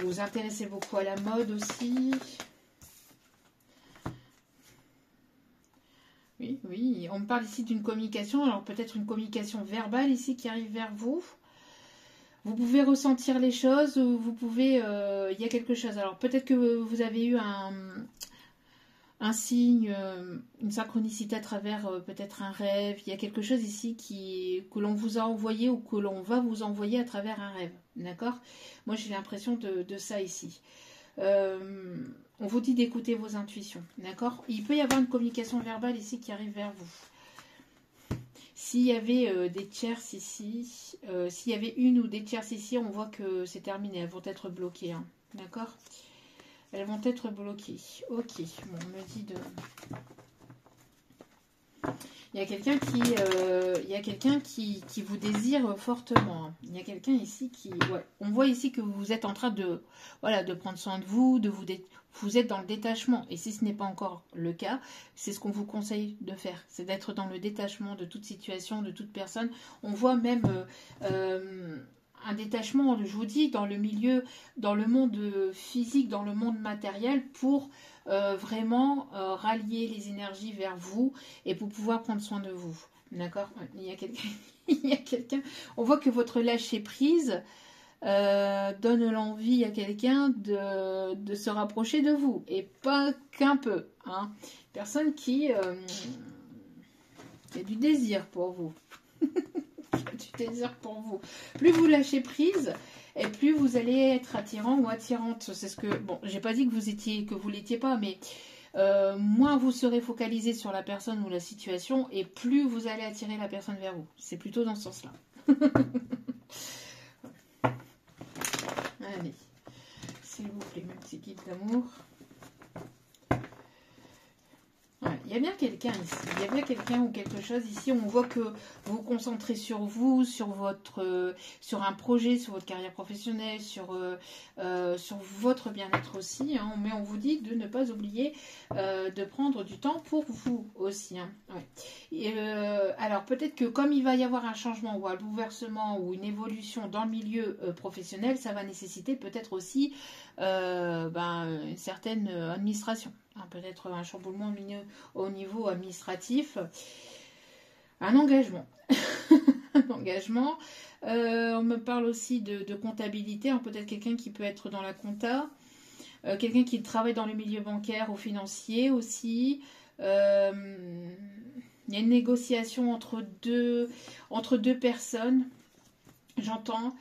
vous vous intéressez beaucoup à la mode aussi. Oui, oui, on me parle ici d'une communication, alors peut-être une communication verbale ici qui arrive vers vous. Vous pouvez ressentir les choses, vous pouvez, il y a quelque chose. Alors peut-être que vous avez eu un signe, une synchronicité à travers peut-être un rêve. Il y a quelque chose ici que l'on vous a envoyé ou que l'on va vous envoyer à travers un rêve. D'accord ? Moi j'ai l'impression de ça ici. On vous dit d'écouter vos intuitions, d'accord ? Il peut y avoir une communication verbale ici qui arrive vers vous. S'il y avait des tierces ici, s'il y avait une ou des tierces ici, on voit que c'est terminé, elles vont être bloquées, hein, d'accord ? Elles vont être bloquées. Ok, bon, on me dit de... Il y a quelqu'un qui vous désire fortement. Il y a quelqu'un ici qui... Ouais, on voit ici que vous êtes en train de, voilà, de prendre soin de vous, vous êtes dans le détachement. Et si ce n'est pas encore le cas, c'est ce qu'on vous conseille de faire. C'est d'être dans le détachement de toute situation, de toute personne. On voit même un détachement, je vous dis, dans le milieu, dans le monde physique, dans le monde matériel, pour vraiment rallier les énergies vers vous et pour pouvoir prendre soin de vous. D'accord ? Il y a quelqu'un, il y a quelqu'un. On voit que votre lâcher prise donne l'envie à quelqu'un de se rapprocher de vous et pas qu'un peu. Hein. Personne qui a du désir pour vous. Du désir pour vous. Plus vous lâchez prise, et plus vous allez être attirant ou attirante. C'est ce que, bon, j'ai pas dit que vous l'étiez pas, mais moins vous serez focalisé sur la personne ou la situation, et plus vous allez attirer la personne vers vous. C'est plutôt dans ce sens-là. Allez, s'il vous plaît, mes petits guides d'amour. Ouais, il y a bien quelqu'un ici, il y a bien quelqu'un ou quelque chose ici. On voit que vous vous concentrez sur vous, sur un projet, sur votre carrière professionnelle, sur votre bien-être aussi. Hein, mais on vous dit de ne pas oublier de prendre du temps pour vous aussi. Hein, ouais. Et, alors peut-être que comme il va y avoir un changement ou un bouleversement ou une évolution dans le milieu professionnel, ça va nécessiter peut-être aussi une certaine administration. Peut-être un chamboulement au niveau administratif, un engagement. Un engagement. On me parle aussi de comptabilité, hein, peut-être quelqu'un qui peut être dans la compta, quelqu'un qui travaille dans le milieu bancaire ou financier aussi. Il y a une négociation entre deux personnes, j'entends.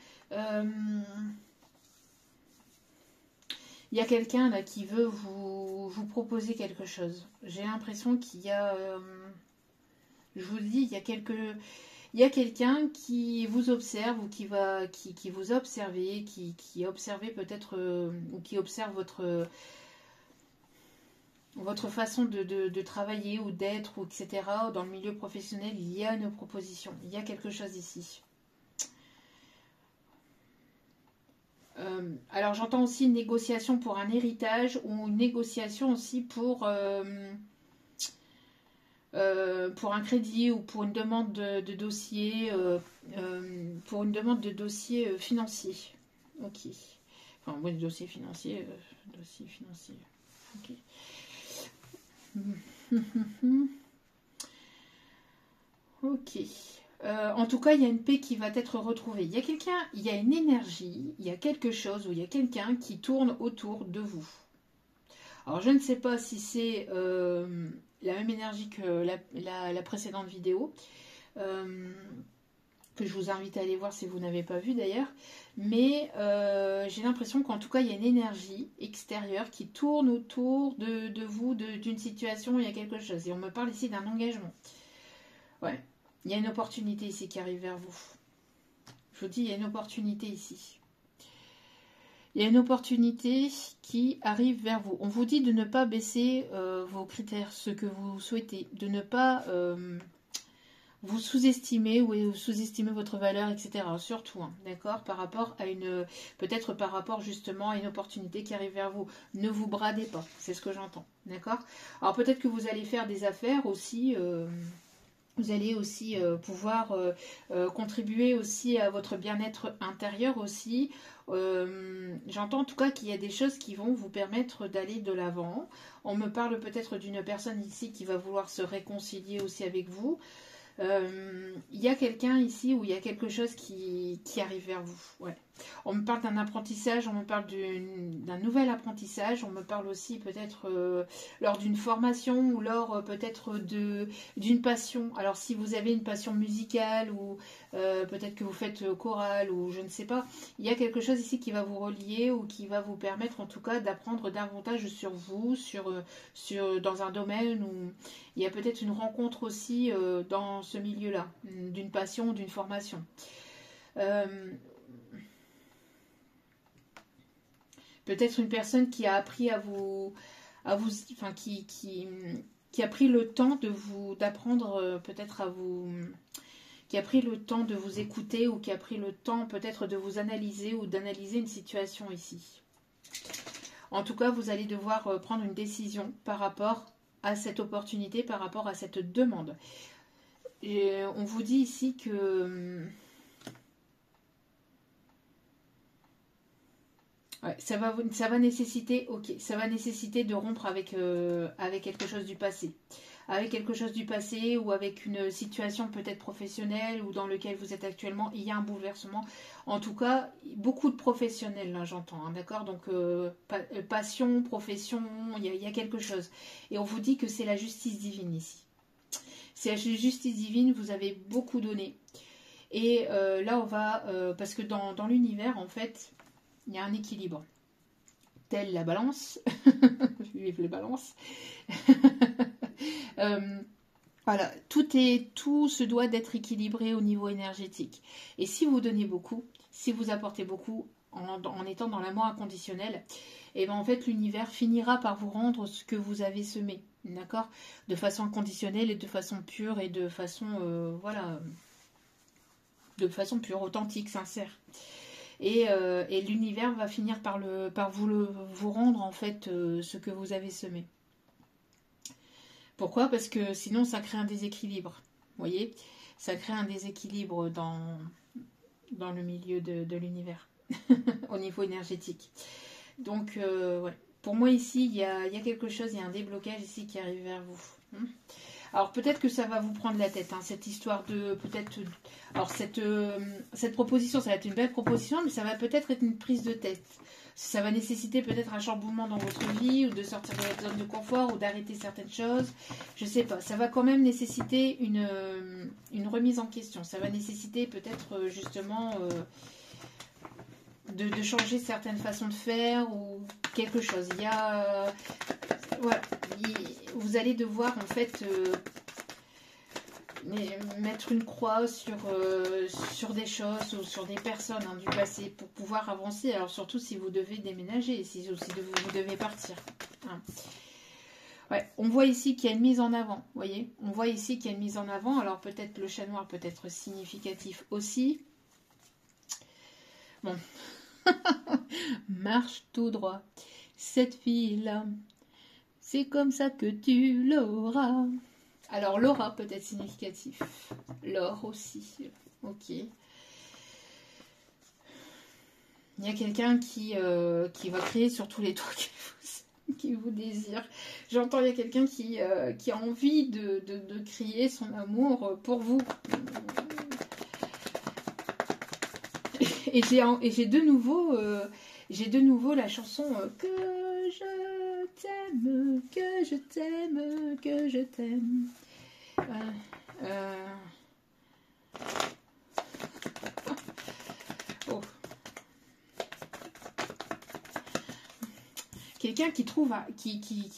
Il y a quelqu'un là qui veut vous proposer quelque chose. J'ai l'impression qu'il y a... je vous le dis, il y a quelqu'un qui vous observe ou qui vous a observé, qui a observé peut-être ou qui observe votre façon de travailler ou d'être, ou etc. Dans le milieu professionnel, il y a une proposition. Il y a quelque chose ici. Alors j'entends aussi une négociation pour un héritage ou une négociation aussi pour un crédit ou pour une demande de dossier financier. Ok. Enfin oui, dossier financier. Ok. Ok. En tout cas, il y a une paix qui va être retrouvée. Il y a quelqu'un, il y a une énergie, il y a quelque chose ou il y a quelqu'un qui tourne autour de vous. Alors je ne sais pas si c'est la même énergie que la précédente vidéo, que je vous invite à aller voir si vous n'avez pas vu d'ailleurs, mais j'ai l'impression qu'en tout cas il y a une énergie extérieure qui tourne autour de vous, d'une situation, il y a quelque chose, et on me parle ici d'un engagement. Ouais, il y a une opportunité ici qui arrive vers vous. Je vous dis, il y a une opportunité ici. Il y a une opportunité qui arrive vers vous. On vous dit de ne pas baisser vos critères, ce que vous souhaitez, de ne pas vous sous-estimer ou sous-estimer votre valeur, etc. Surtout, hein, d'accord, par rapport à peut-être par rapport justement à une opportunité qui arrive vers vous. Ne vous bradez pas, c'est ce que j'entends, d'accord. Alors peut-être que vous allez faire des affaires aussi. Vous allez aussi pouvoir contribuer aussi à votre bien-être intérieur aussi. J'entends en tout cas qu'il y a des choses qui vont vous permettre d'aller de l'avant. On me parle peut-être d'une personne ici qui va vouloir se réconcilier aussi avec vous. Il y a quelqu'un ici où il y a quelque chose qui arrive vers vous. Ouais. On me parle d'un apprentissage, on me parle d'un nouvel apprentissage, on me parle aussi peut-être lors d'une formation ou lors peut-être d'une passion. Alors si vous avez une passion musicale ou peut-être que vous faites chorale ou je ne sais pas, il y a quelque chose ici qui va vous relier ou qui va vous permettre en tout cas d'apprendre davantage sur vous, dans un domaine où il y a peut-être une rencontre aussi dans ce milieu-là, d'une passion ou d'une formation. Peut-être une personne qui a appris enfin qui a pris le temps d'apprendre peut-être qui a pris le temps de vous écouter ou qui a pris le temps peut-être de vous analyser ou d'analyser une situation ici. En tout cas, vous allez devoir prendre une décision par rapport à cette opportunité, par rapport à cette demande. Et on vous dit ici que ouais, ça va nécessiter, ça va nécessiter de rompre avec quelque chose du passé. Avec quelque chose du passé ou avec une situation peut-être professionnelle ou dans lequel vous êtes actuellement, il y a un bouleversement. En tout cas, beaucoup de professionnels, là j'entends, hein, d'accord. Donc passion, profession, il y a quelque chose. Et on vous dit que c'est la justice divine ici. C'est la justice divine, vous avez beaucoup donné. Et là on va, parce que dans l'univers en fait, il y a un équilibre. Telle la balance, vive les balances. Voilà, tout se doit d'être équilibré au niveau énergétique. Et si vous donnez beaucoup, si vous apportez beaucoup en étant dans l'amour inconditionnel, et bien en fait l'univers finira par vous rendre ce que vous avez semé, d'accord, de façon inconditionnelle et de façon pure et de façon voilà, de façon pure, authentique, sincère. Et l'univers va finir par vous rendre en fait ce que vous avez semé. Pourquoi? Parce que sinon ça crée un déséquilibre. Vous voyez? Ça crée un déséquilibre dans le milieu de l'univers, au niveau énergétique. Donc, ouais. Pour moi ici, il y a quelque chose, il y a un déblocage ici qui arrive vers vous. Alors peut-être que ça va vous prendre la tête, hein, cette histoire de peut-être... Alors cette proposition, ça va être une belle proposition, mais ça va peut-être être une prise de tête. Ça va nécessiter peut-être un chamboulement dans votre vie, ou de sortir de votre zone de confort, ou d'arrêter certaines choses. Je ne sais pas. Ça va quand même nécessiter une remise en question. Ça va nécessiter peut-être justement de changer certaines façons de faire, ou quelque chose. Il y a... voilà. Vous allez devoir en fait... mettre une croix sur des choses ou sur des personnes du passé pour pouvoir avancer. Alors surtout si vous devez déménager, si vous devez partir. Hein. Ouais, on voit ici qu'il y a une mise en avant, vous voyez. On voit ici qu'il y a une mise en avant. Alors peut-être le chat noir peut être significatif aussi. Bon. Marche tout droit. Cette fille-là, c'est comme ça que tu l'auras. Alors, l'aura peut être significatif. L'or aussi. Ok. Il y a quelqu'un qui va crier sur tous les toits qui vous désire. J'entends, il y a quelqu'un qui a envie de crier son amour pour vous. Et j'ai de nouveau la chanson Que je t'aime que je t'aime, que je t'aime. Oh. Quelqu'un qui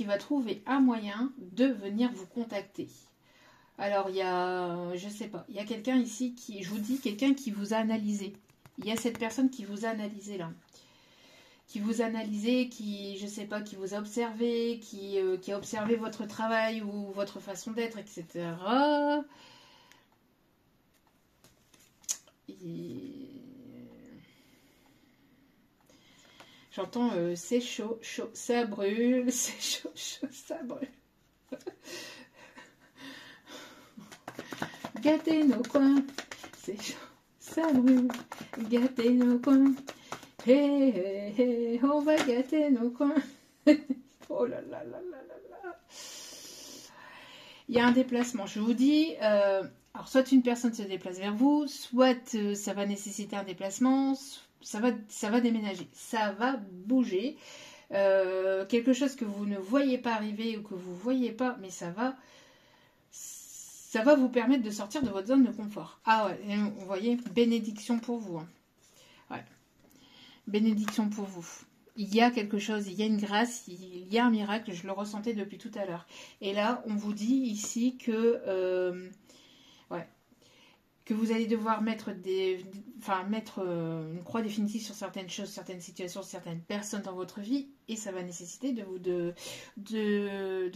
va trouver un moyen de venir vous contacter. Alors, il y a, je sais pas, il y a quelqu'un ici qui, je vous dis, quelqu'un qui vous a analysé. Il y a cette personne qui vous a analysé là. Qui vous a analysé, qui, je sais pas, qui vous a observé, qui a observé votre travail ou votre façon d'être, etc. J'entends c'est chaud, chaud, ça brûle, c'est chaud, chaud, ça brûle. Gâtez nos coins, c'est chaud, ça brûle. Gâtez nos coins, hé hé hé, on va gâter nos coins. Oh là là là là là là. Il y a un déplacement, je vous dis. Alors, soit une personne se déplace vers vous, soit ça va nécessiter un déplacement, ça va déménager, ça va bouger. Quelque chose que vous ne voyez pas arriver ou que vous ne voyez pas, mais ça va vous permettre de sortir de votre zone de confort. Ah ouais, vous voyez, bénédiction pour vous. Hein. Ouais. Bénédiction pour vous. Il y a quelque chose, il y a une grâce, il y a un miracle, je le ressentais depuis tout à l'heure. Et là, on vous dit ici que, que vous allez devoir mettre une croix définitive sur certaines choses, certaines situations, certaines personnes dans votre vie, et ça va nécessiter de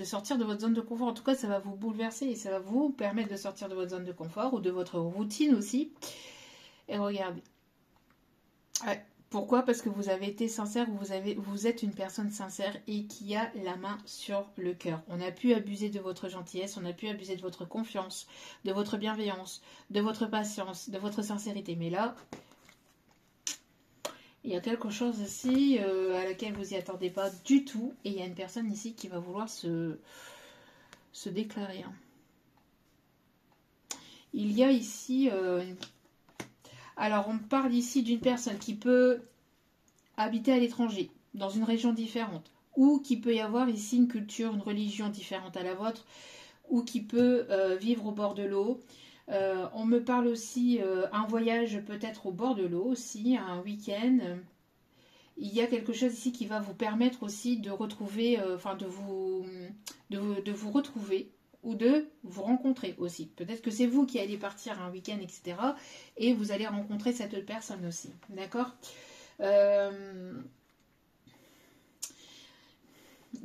sortir de votre zone de confort. En tout cas, ça va vous bouleverser et ça va vous permettre de sortir de votre zone de confort ou de votre routine aussi. Et regardez. Ouais. Pourquoi? Parce que vous avez été sincère, vous êtes une personne sincère et qui a la main sur le cœur. On a pu abuser de votre gentillesse, on a pu abuser de votre confiance, de votre bienveillance, de votre patience, de votre sincérité. Mais là, il y a quelque chose ici à laquelle vous n'y attendez pas du tout. Et il y a une personne ici qui va vouloir se déclarer. Hein. Il y a ici... alors, on parle ici d'une personne qui peut habiter à l'étranger, dans une région différente, ou qui peut y avoir ici une culture, une religion différente à la vôtre, ou qui peut vivre au bord de l'eau. On me parle aussi un voyage peut-être au bord de l'eau aussi, un week-end. Il y a quelque chose ici qui va vous permettre aussi de retrouver, de vous retrouver ou de vous rencontrer aussi. Peut-être que c'est vous qui allez partir un week-end, etc. Et vous allez rencontrer cette autre personne aussi. D'accord ? Il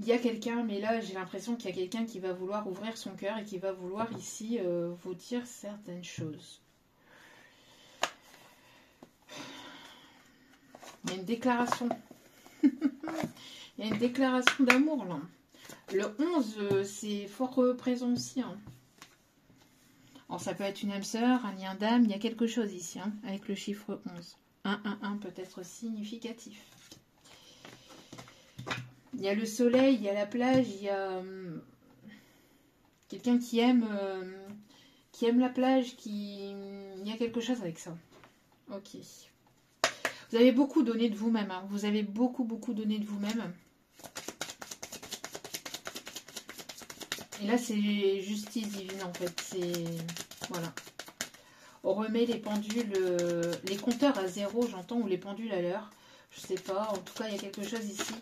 y a quelqu'un, mais là j'ai l'impression qu'il y a quelqu'un qui va vouloir ouvrir son cœur et qui va vouloir ici vous dire certaines choses. Il y a une déclaration. Il y a une déclaration d'amour là. Le 11, c'est fort présent aussi. Hein. Alors ça peut être une âme sœur, un lien d'âme, il y a quelque chose ici, hein, avec le chiffre 11. 1 peut être significatif. Il y a le soleil, il y a la plage, il y a quelqu'un qui aime la plage, il y a quelque chose avec ça. Ok. Vous avez beaucoup donné de vous-même, hein. Vous avez beaucoup donné de vous-même. Et là, c'est justice divine, en fait. C'est... Voilà. On remet les pendules, les compteurs à zéro, j'entends, ou les pendules à l'heure. Je sais pas. En tout cas, il y a quelque chose ici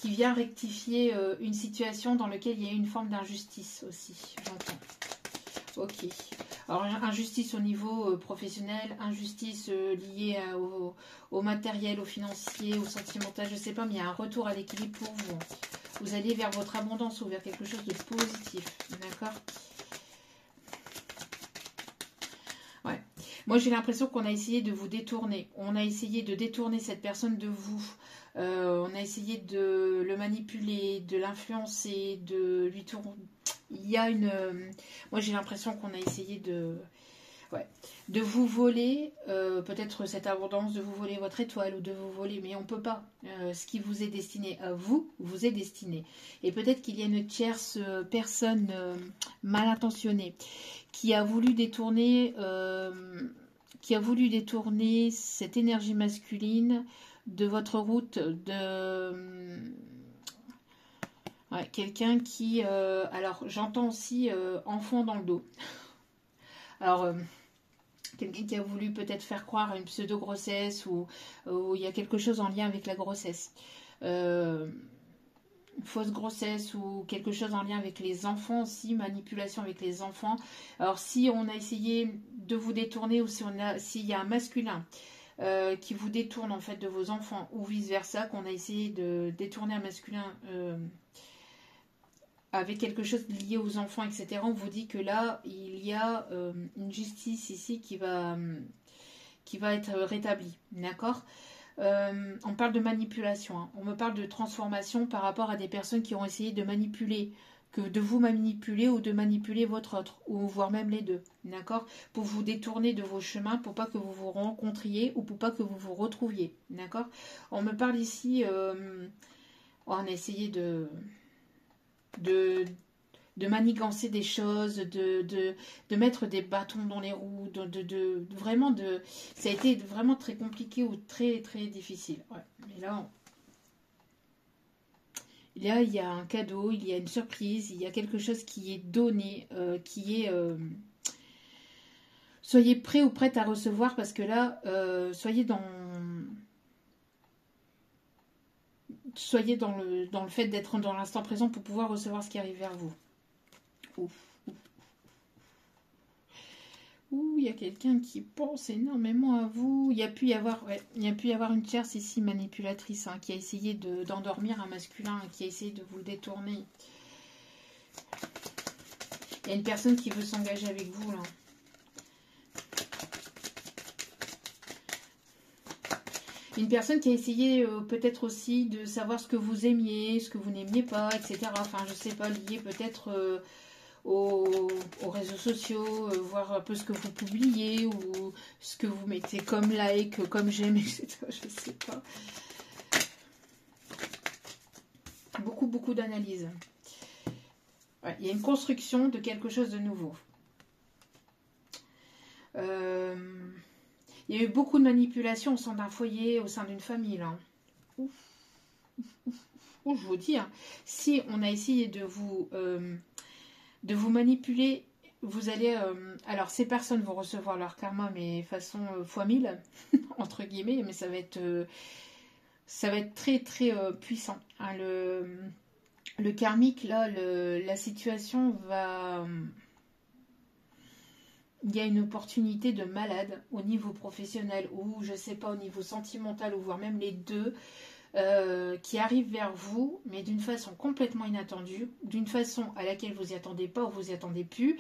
qui vient rectifier une situation dans laquelle il y a une forme d'injustice aussi. J'entends. Ok. Alors, injustice au niveau professionnel, injustice liée au matériel, au financier, au sentimental, je sais pas, mais il y a un retour à l'équilibre pour vous. Vous allez vers votre abondance ou vers quelque chose de positif. D'accord ? Ouais. Moi, j'ai l'impression qu'on a essayé de vous détourner. On a essayé de détourner cette personne de vous. On a essayé de le manipuler, de l'influencer, de lui tourner. Il y a une... moi, j'ai l'impression qu'on a essayé de vous voler, peut-être cette abondance, de vous voler votre étoile ou de vous voler, mais on ne peut pas. Ce qui vous est destiné à vous, vous est destiné. Et peut-être qu'il y a une tierce personne mal intentionnée qui a voulu détourner cette énergie masculine de votre route, Ouais, quelqu'un qui... alors, j'entends aussi enfant dans le dos. Alors, quelqu'un qui a voulu peut-être faire croire à une pseudo-grossesse ou il y a quelque chose en lien avec la grossesse. Fausse grossesse ou quelque chose en lien avec les enfants aussi, manipulation avec les enfants. Alors, si on a essayé de vous détourner ou s'il y a un masculin qui vous détourne en fait de vos enfants ou vice-versa, qu'on a essayé de détourner un masculin avec quelque chose lié aux enfants, etc., on vous dit que là, il y a une justice ici qui va être rétablie. D'accord. On parle de manipulation. Hein. On me parle de transformation par rapport à des personnes qui ont essayé de manipuler, de vous manipuler ou de manipuler votre autre, ou voire même les deux. D'accord. Pour vous détourner de vos chemins, pour pas que vous vous rencontriez ou pour pas que vous vous retrouviez. D'accord. On me parle ici... on a essayé de manigancer des choses, de mettre des bâtons dans les roues, vraiment ça a été vraiment très compliqué ou très très difficile. Ouais. Mais là, il y a un cadeau, il y a une surprise, il y a quelque chose qui est donné, qui est... soyez prêts ou prêtes à recevoir parce que là, soyez dans le fait d'être dans l'instant présent pour pouvoir recevoir ce qui arrive vers vous. Ouf. Ouh, il y a quelqu'un qui pense énormément à vous. Il y a pu y avoir une tierce ici manipulatrice qui a essayé d'endormir un masculin, qui a essayé de vous détourner. Il y a une personne qui veut s'engager avec vous là. Une personne qui a essayé peut-être aussi de savoir ce que vous aimiez, ce que vous n'aimiez pas, etc. Enfin, je sais pas, lié peut-être aux réseaux sociaux, voir un peu ce que vous publiez ou ce que vous mettez comme like, comme j'aime, etc. Je sais pas. Beaucoup d'analyses. Ouais, il y a une construction de quelque chose de nouveau. Il y a eu beaucoup de manipulations au sein d'un foyer, au sein d'une famille, là. Ouf. Je vous dis, hein, si on a essayé de vous manipuler, vous allez... alors, ces personnes vont recevoir leur karma, mais façon fois 1000, entre guillemets, mais ça va être très, très puissant. Hein, le karmique, là, la situation va... il y a une opportunité de malade au niveau professionnel ou, je sais pas, au niveau sentimental ou voire même les deux qui arrivent vers vous, mais d'une façon complètement inattendue, d'une façon à laquelle vous n'y attendez pas ou vous n'y attendez plus.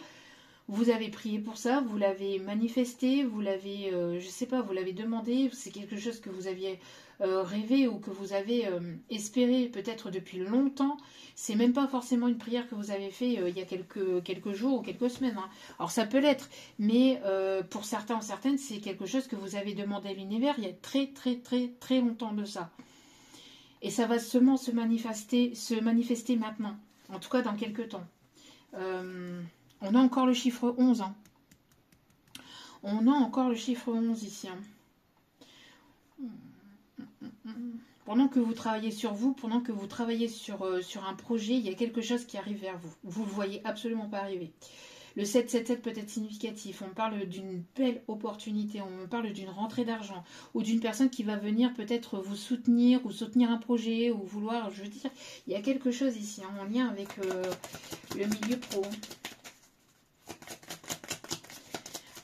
Vous avez prié pour ça, vous l'avez manifesté, vous l'avez, je sais pas, vous l'avez demandé, c'est quelque chose que vous aviez rêvé ou que vous avez espéré peut-être depuis longtemps. C'est même pas forcément une prière que vous avez fait il y a quelques jours ou quelques semaines. Hein. Alors ça peut l'être, mais pour certains ou certaines, c'est quelque chose que vous avez demandé à l'univers il y a très très très très longtemps de ça. Et ça va seulement se manifester maintenant, en tout cas dans quelques temps. On a encore le chiffre 11. Hein. On a encore le chiffre 11 ici. Hein. Pendant que vous travaillez sur vous, pendant que vous travaillez sur un projet, il y a quelque chose qui arrive vers vous. Vous ne le voyez absolument pas arriver. Le 777 peut être significatif. On parle d'une belle opportunité. On parle d'une rentrée d'argent. Ou d'une personne qui va venir peut-être vous soutenir ou soutenir un projet ou vouloir... Je veux dire, il y a quelque chose ici en lien avec le milieu pro.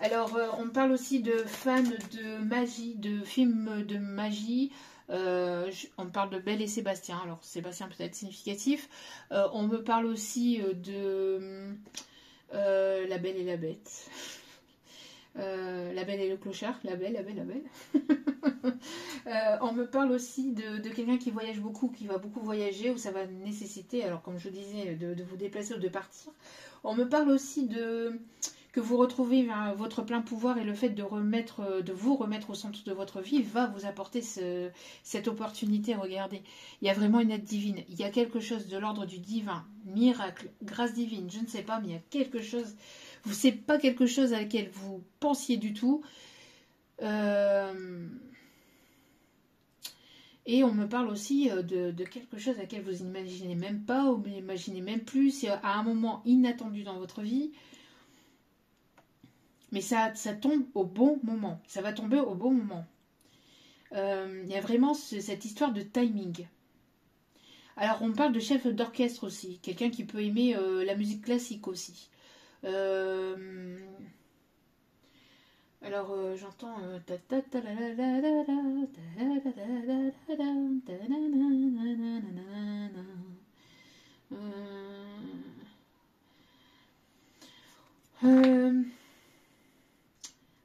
Alors, on parle aussi de fans de magie, de films de magie. On parle de Belle et Sébastien. Alors, Sébastien peut être significatif. On me parle aussi de La Belle et la Bête. La Belle et le Clochard. La Belle. On me parle aussi de quelqu'un qui voyage beaucoup, qui va beaucoup voyager, où ça va nécessiter, alors comme je disais, de vous déplacer ou de partir. On me parle aussi que vous retrouvez votre plein pouvoir et le fait de vous remettre au centre de votre vie va vous apporter cette opportunité. Regardez, il y a vraiment une aide divine. Il y a quelque chose de l'ordre du divin, miracle, grâce divine, je ne sais pas, mais il y a quelque chose. C'est pas quelque chose à laquelle vous pensiez du tout. Et on me parle aussi de quelque chose à laquelle vous n'imaginez même pas, ou vous n'imaginez même plus, c'est à un moment inattendu dans votre vie. Mais ça tombe au bon moment. Ça va tomber au bon moment. Il y a vraiment cette histoire de timing. Alors, on me parle de chef d'orchestre aussi. Quelqu'un qui peut aimer la musique classique aussi. Alors, j'entends...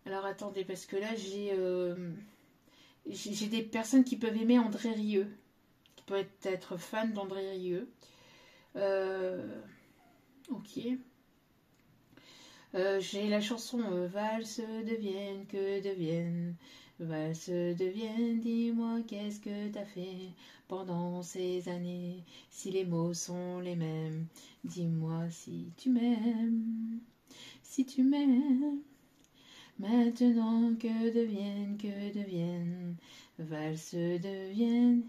Alors, attendez, parce que là, j'ai des personnes qui peuvent aimer André Rieu, qui peuvent être fans d'André Rieu. Ok. J'ai la chanson Valse de Vienne, que de Vienne. Valse de Vienne, dis-moi qu'est-ce que t'as fait pendant ces années. Si les mots sont les mêmes, dis-moi si tu m'aimes. Si tu m'aimes. Maintenant que devienne, valse de Vienne.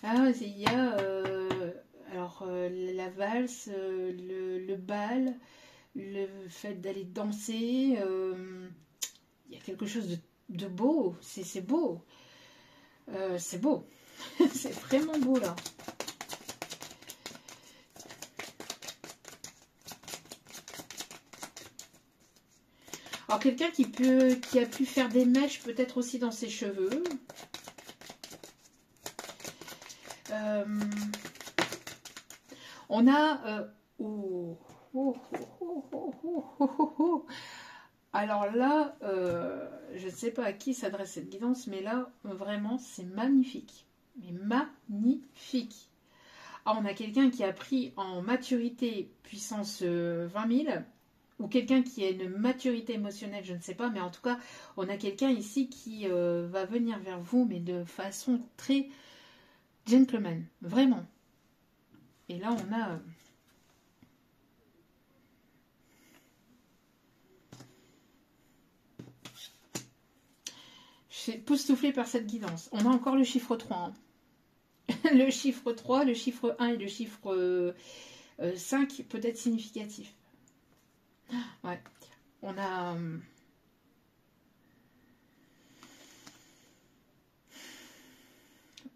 Ah, il y a alors la valse, le bal, le fait d'aller danser, il y a quelque chose de beau, c'est beau, c'est beau, c'est vraiment beau là. Alors quelqu'un qui a pu faire des mèches peut-être aussi dans ses cheveux. On a... Alors là, je ne sais pas à qui s'adresse cette guidance, mais là, vraiment, c'est magnifique. Mais magnifique. Ah, on a quelqu'un qui a pris en maturité puissance 20 000, ou quelqu'un qui a une maturité émotionnelle, je ne sais pas, mais en tout cas, on a quelqu'un ici qui va venir vers vous, mais de façon très gentleman, vraiment. Et là, on a... je suis époustouflée par cette guidance. On a encore le chiffre 3. Hein. Le chiffre 3, le chiffre 1 et le chiffre 5 peut être significatif. Ouais. On a...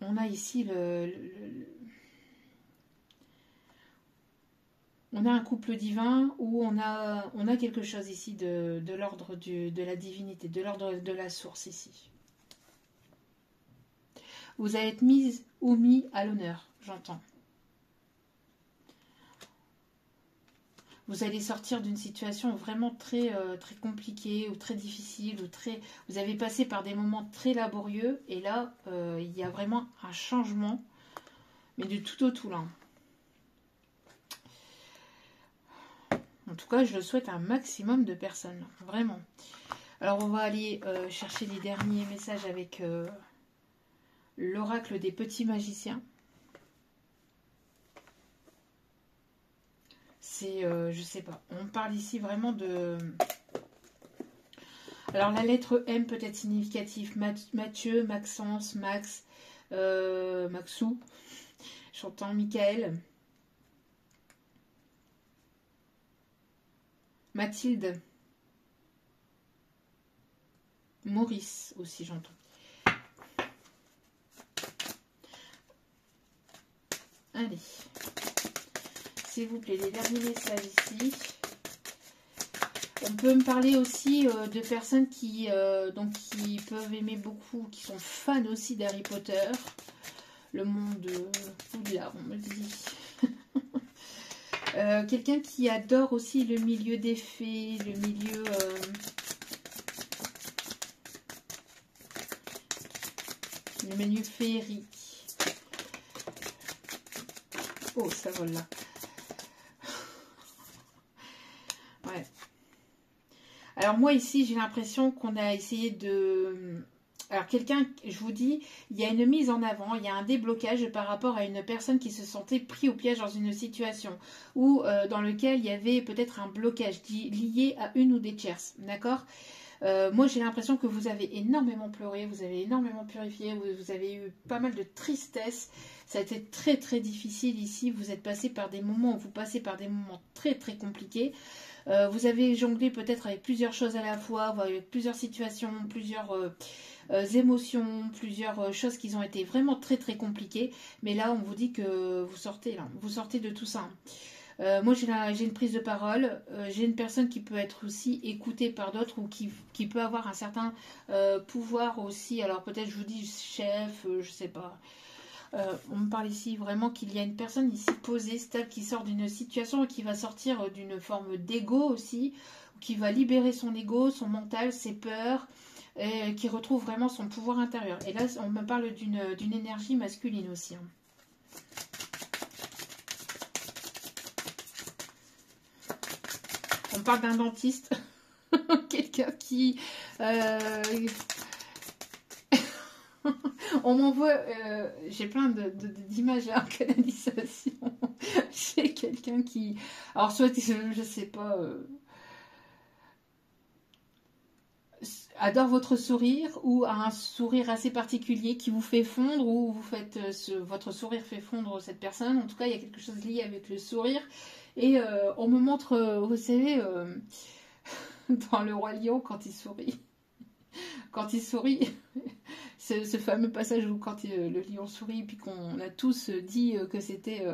on a ici on a un couple divin où on a quelque chose ici de l'ordre de la divinité, de l'ordre de la source ici. Vous allez être mise ou mis à l'honneur, j'entends. Vous allez sortir d'une situation vraiment très, très compliquée ou très difficile. Vous avez passé par des moments très laborieux et là, il y a vraiment un changement, mais du tout au tout là. En tout cas, je le souhaite à un maximum de personnes, vraiment. Alors, on va aller chercher les derniers messages avec l'oracle des petits magiciens. C'est, je sais pas, on parle ici vraiment de... Alors, la lettre M peut être significative. Mathieu, Maxence, Max, Maxou, j'entends Michael. Mathilde. Maurice aussi, j'entends. Allez. S'il vous plaît, les derniers messages ici. On peut me parler aussi de personnes qui peuvent aimer beaucoup, qui sont fans aussi d'Harry Potter. Le monde... Oula, on me dit... quelqu'un qui adore aussi le milieu des fées, le milieu... le milieu féerique. Oh, ça vole là. Ouais. Alors moi ici, j'ai l'impression qu'on a essayé de... Alors quelqu'un, je vous dis, il y a une mise en avant, il y a un déblocage par rapport à une personne qui se sentait pris au piège dans une situation ou dans lequel il y avait peut-être un blocage lié à une ou des tierces, d'accord ? Moi, j'ai l'impression que vous avez énormément pleuré, vous avez énormément purifié, vous avez eu pas mal de tristesse. Ça a été très très difficile ici. Vous êtes passé par des moments, vous passez par des moments très très compliqués. Vous avez jonglé peut-être avec plusieurs choses à la fois, avec plusieurs situations, plusieurs émotions, plusieurs choses qui ont été vraiment très très compliquées. Mais là, on vous dit que vous sortez là, vous sortez de tout ça. Moi, j'ai une prise de parole. J'ai une personne qui peut être aussi écoutée par d'autres ou qui peut avoir un certain pouvoir aussi. Alors peut-être je vous dis chef, je sais pas. On me parle ici vraiment qu'il y a une personne ici posée, stable, qui sort d'une situation et qui va sortir d'une forme d'ego aussi, qui va libérer son ego, son mental, ses peurs, et qui retrouve vraiment son pouvoir intérieur. Et là, on me parle d'une énergie masculine aussi. On parle d'un dentiste, quelqu'un qui... On m'envoie, j'ai plein d'images en canalisation. J'ai quelqu'un qui... Alors soit, je sais pas... adore votre sourire ou a un sourire assez particulier qui vous fait fondre ou vous faites votre sourire fait fondre cette personne. En tout cas, il y a quelque chose lié avec le sourire. Et on me montre, vous savez, dans Le Roi Lion, quand il sourit. Quand il sourit, ce fameux passage où quand le lion sourit, puis qu'on a tous dit que c'était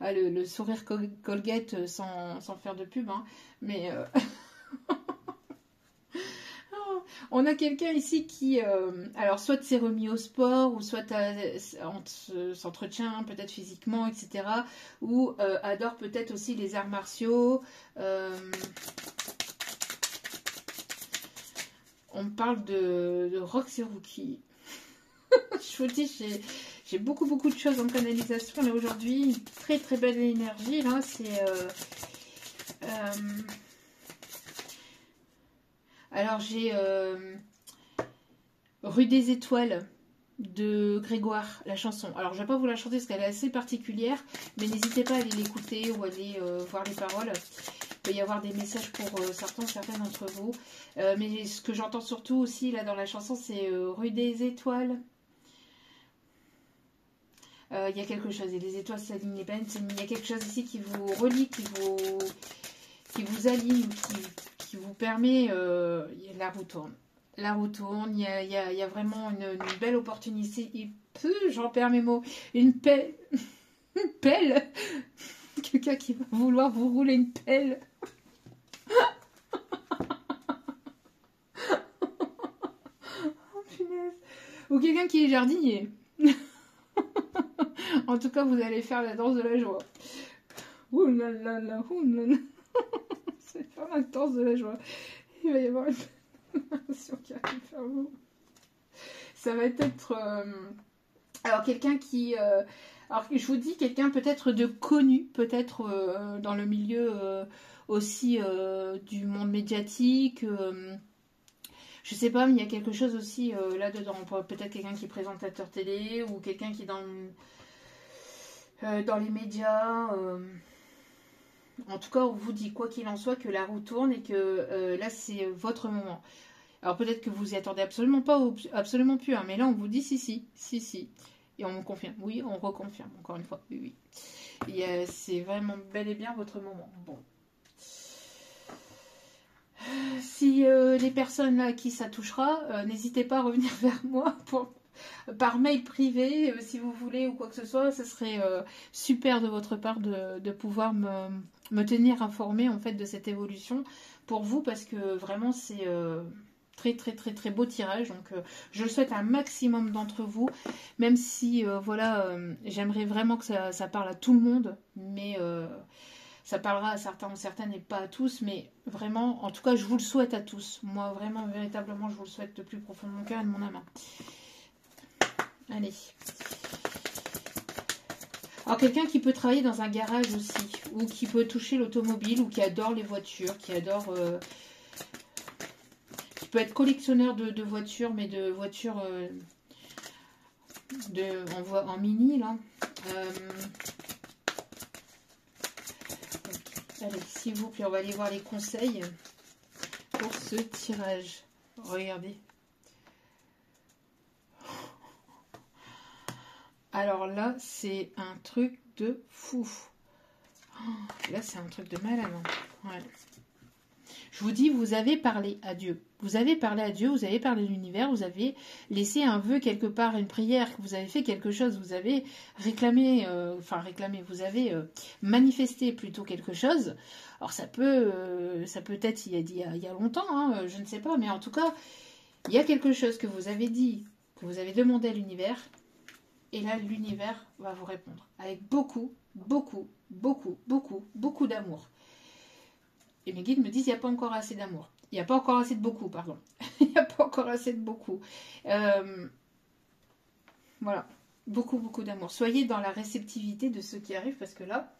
le sourire Colgate sans faire de pub. Hein. Mais on a quelqu'un ici qui, alors soit s'est remis au sport, ou soit s'entretient peut-être physiquement, etc. Ou adore peut-être aussi les arts martiaux. On me parle de Rox et Rookie. Je vous dis, j'ai beaucoup de choses en canalisation là aujourd'hui. Très très belle énergie là. C'est alors j'ai Rue des Étoiles de Grégoire, la chanson. Alors je vais pas vous la chanter parce qu'elle est assez particulière, mais n'hésitez pas à aller l'écouter ou aller voir les paroles. Il peut y avoir des messages pour certains d'entre vous. Mais ce que j'entends surtout aussi là dans la chanson, c'est Rue des Étoiles. Il y a quelque chose, et les étoiles s'alignent, il y a quelque chose ici qui vous relie, qui vous aligne, qui vous permet, la roue tourne. La roue tourne, il y a vraiment une belle opportunité, j'en perds mes mots, une pelle, quelqu'un qui va vouloir vous rouler une pelle. Oh punaise. Ou quelqu'un qui est jardinier. En tout cas, vous allez faire la danse de la joie. Ouh là là là, ouh là là. C'est faire la danse de la joie. Il va y avoir une nation qui arrive vers vous. Ça va être... alors, quelqu'un qui... alors, je vous dis, quelqu'un peut-être de connu, peut-être dans le milieu aussi du monde médiatique... je sais pas, mais il y a quelque chose aussi là-dedans. Peut-être quelqu'un qui est présentateur télé ou quelqu'un qui est dans les médias. En tout cas, on vous dit, quoi qu'il en soit, que la roue tourne et que là, c'est votre moment. Alors peut-être que vous y attendez absolument pas, ou absolument plus. Hein, mais là, on vous dit si. Et on me confirme. Oui, on reconfirme, encore une fois. Oui. Et c'est vraiment bel et bien votre moment. Bon. Si les personnes à qui ça touchera, n'hésitez pas à revenir vers moi par mail privé, si vous voulez, ou quoi que ce soit. Ce serait super de votre part de pouvoir me tenir informée en fait de cette évolution pour vous, parce que vraiment c'est très beau tirage. Donc je le souhaite à un maximum d'entre vous, même si voilà, j'aimerais vraiment que ça parle à tout le monde, mais ça parlera à certains ou certaines et pas à tous, mais vraiment, en tout cas, je vous le souhaite à tous. Moi, vraiment, véritablement, je vous le souhaite de plus profond de mon cœur et de mon âme. Allez. Alors, quelqu'un qui peut travailler dans un garage aussi, ou qui peut toucher l'automobile, ou qui adore les voitures, qui adore... qui peut être collectionneur de voitures, mais de voitures en mini, là. Allez, s'il vous plaît, on va aller voir les conseils pour ce tirage. Regardez. Alors là, c'est un truc de fou. Là, c'est un truc de malade. Ouais. Je vous dis, vous avez parlé à Dieu. Vous avez parlé à Dieu, vous avez parlé à l'univers, vous avez laissé un vœu quelque part, une prière, vous avez fait quelque chose, vous avez réclamé, vous avez manifesté plutôt quelque chose. Alors ça peut être il y a longtemps, hein, je ne sais pas, mais en tout cas, il y a quelque chose que vous avez dit, que vous avez demandé à l'univers, et là, l'univers va vous répondre avec beaucoup, beaucoup, beaucoup, beaucoup, beaucoup d'amour. Et mes guides me disent, il n'y a pas encore assez d'amour. Il n'y a pas encore assez de beaucoup, pardon. Il n'y a pas encore assez de beaucoup. Voilà. Beaucoup, beaucoup d'amour. Soyez dans la réceptivité de ce qui arrive, parce que là,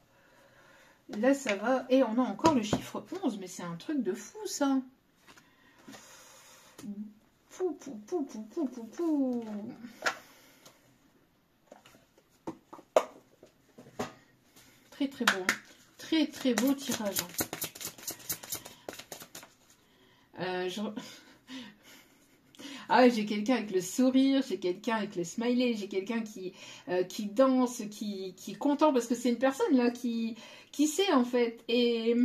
ça va. Et on a encore le chiffre 11, mais c'est un truc de fou, ça. Pou, pou, pou, pou, pou, pou, pou. Très, très beau. Très, très beau tirage. Ah, j'ai quelqu'un avec le sourire, j'ai quelqu'un avec le smiley, j'ai quelqu'un qui danse, qui est content parce que c'est une personne là qui sait en fait. Et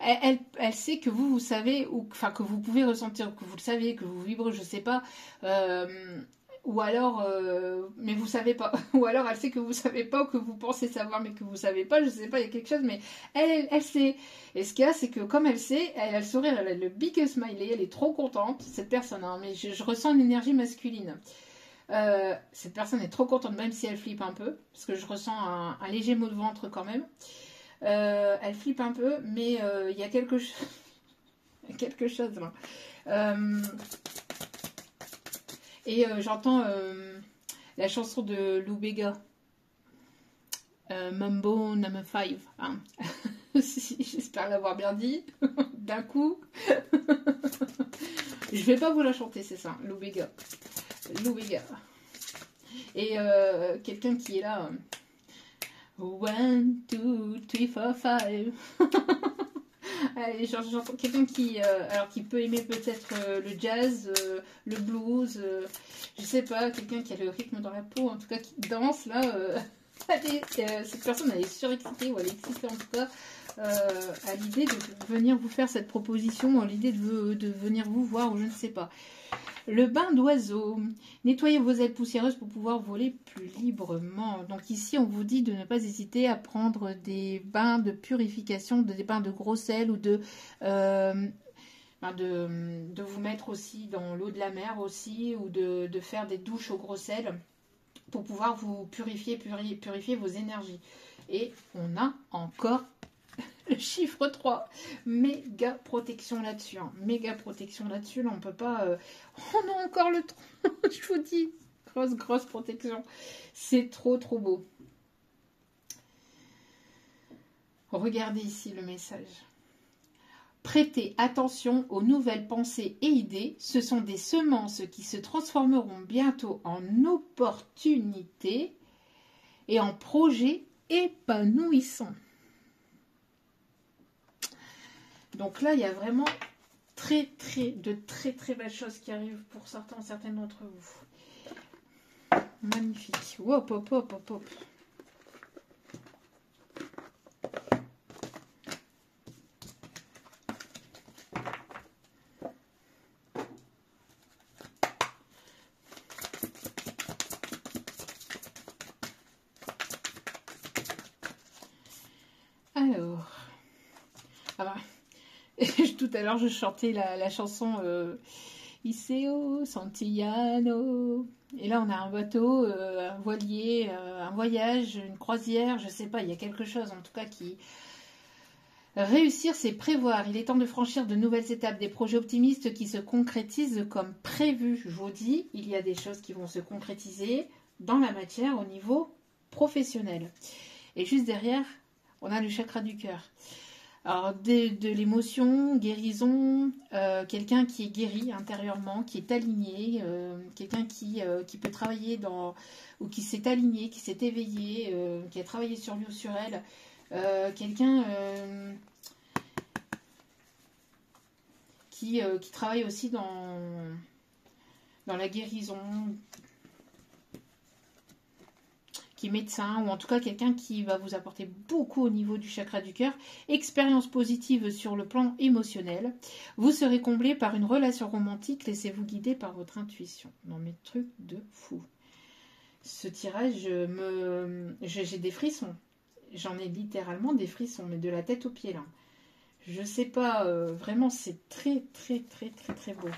elle sait que vous savez, ou enfin que vous pouvez ressentir, que vous le savez, que vous vibrez, je sais pas. Ou alors, mais vous savez pas. Ou alors elle sait que vous savez pas, ou que vous pensez savoir, mais que vous savez pas. Je sais pas, il y a quelque chose, mais elle sait. Et ce qu'il y a, c'est que comme elle sait, elle a le sourire, elle a le big smiley, elle est trop contente, cette personne. Hein, mais je ressens une énergie masculine. Cette personne est trop contente, même si elle flippe un peu, parce que je ressens un léger mot de ventre quand même. Elle flippe un peu, mais il y a quelque chose. Quelque chose là. Et j'entends la chanson de Lou Bega, Mambo No. 5. Hein. J'espère l'avoir bien dit, d'un coup. Je vais pas vous la chanter, c'est ça, Lou Bega. Lou Bega. Et quelqu'un qui est là. 1, 2, 3, 4, 5. J'entends quelqu'un qui peut aimer peut-être le jazz, le blues, je sais pas, quelqu'un qui a le rythme dans la peau, en tout cas qui danse là. Cette personne elle est surexcitée, ou elle est excitée en tout cas à l'idée de venir vous faire cette proposition, à l'idée de venir vous voir, ou je ne sais pas. Le bain d'oiseau. Nettoyez vos ailes poussiéreuses pour pouvoir voler plus librement. Donc ici, on vous dit de ne pas hésiter à prendre des bains de purification, des bains de gros sel, ou de vous mettre aussi dans l'eau de la mer aussi, ou de faire des douches au gros sel pour pouvoir vous purifier vos énergies. Et on a encore le chiffre 3, méga protection là-dessus, hein. Méga protection là-dessus, là on peut pas, on a encore le 3, je vous dis, grosse protection, c'est trop beau. Regardez ici le message. Prêtez attention aux nouvelles pensées et idées, ce sont des semences qui se transformeront bientôt en opportunités et en projets épanouissants. Donc là, il y a vraiment très belles choses qui arrivent pour certaines d'entre vous. Magnifique. Hop, hop, hop, hop, hop. Alors. Ah bah. Tout à l'heure, je chantais la chanson Iseo Santillano. Et là, on a un bateau, un voilier, un voyage, une croisière, je sais pas, il y a quelque chose en tout cas qui... Réussir, c'est prévoir. Il est temps de franchir de nouvelles étapes, des projets optimistes qui se concrétisent comme prévu. Je vous dis, il y a des choses qui vont se concrétiser dans la matière au niveau professionnel. Et juste derrière, on a le chakra du cœur. Alors, de l'émotion, guérison, quelqu'un qui est guéri intérieurement, qui est aligné, quelqu'un qui peut travailler dans, ou qui s'est aligné, qui s'est éveillé, qui a travaillé sur lui ou sur elle, quelqu'un qui travaille aussi dans la guérison, qui est médecin, ou en tout cas quelqu'un qui va vous apporter beaucoup au niveau du chakra du cœur. Expérience positive sur le plan émotionnel. Vous serez comblé par une relation romantique. Laissez-vous guider par votre intuition. Non mais truc de fou. Ce tirage, j'ai des frissons. J'en ai littéralement des frissons, mais de la tête aux pieds là. Je sais pas, vraiment c'est très très très très très beau.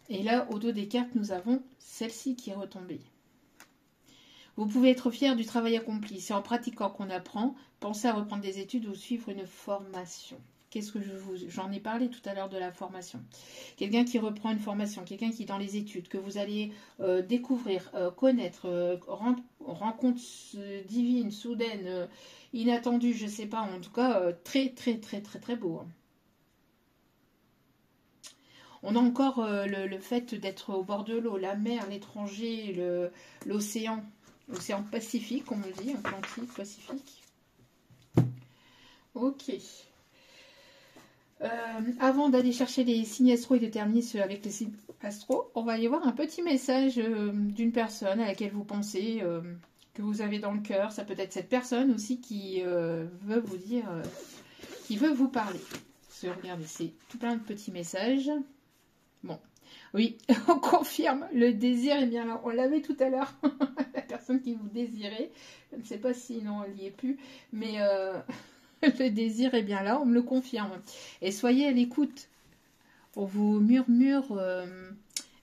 Et là, au dos des cartes, nous avons celle-ci qui est retombée. Vous pouvez être fier du travail accompli. C'est en pratiquant qu'on apprend. Pensez à reprendre des études ou suivre une formation. Qu'est-ce que j'en ai parlé tout à l'heure de la formation. Quelqu'un qui reprend une formation, quelqu'un qui est dans les études, que vous allez découvrir, connaître, rencontre divine, soudaine, inattendue, je ne sais pas, en tout cas, très, très, très, très, très beau. On a encore le fait d'être au bord de l'eau, la mer, l'étranger, l'océan. L'océan Pacifique, on me dit, Atlantique, Pacifique. Ok. Avant d'aller chercher les signes astro et de terminer avec les signes astro, on va aller voir un petit message d'une personne à laquelle vous pensez, que vous avez dans le cœur. Ça peut être cette personne aussi qui veut vous dire, qui veut vous parler. Regardez, c'est tout plein de petits messages. Bon, oui, on confirme, le désir est bien là. On l'avait tout à l'heure, la personne qui vous désirait. Je ne sais pas si non, elle n'y est plus, mais le désir est bien là, on me le confirme. Et soyez à l'écoute. On vous murmure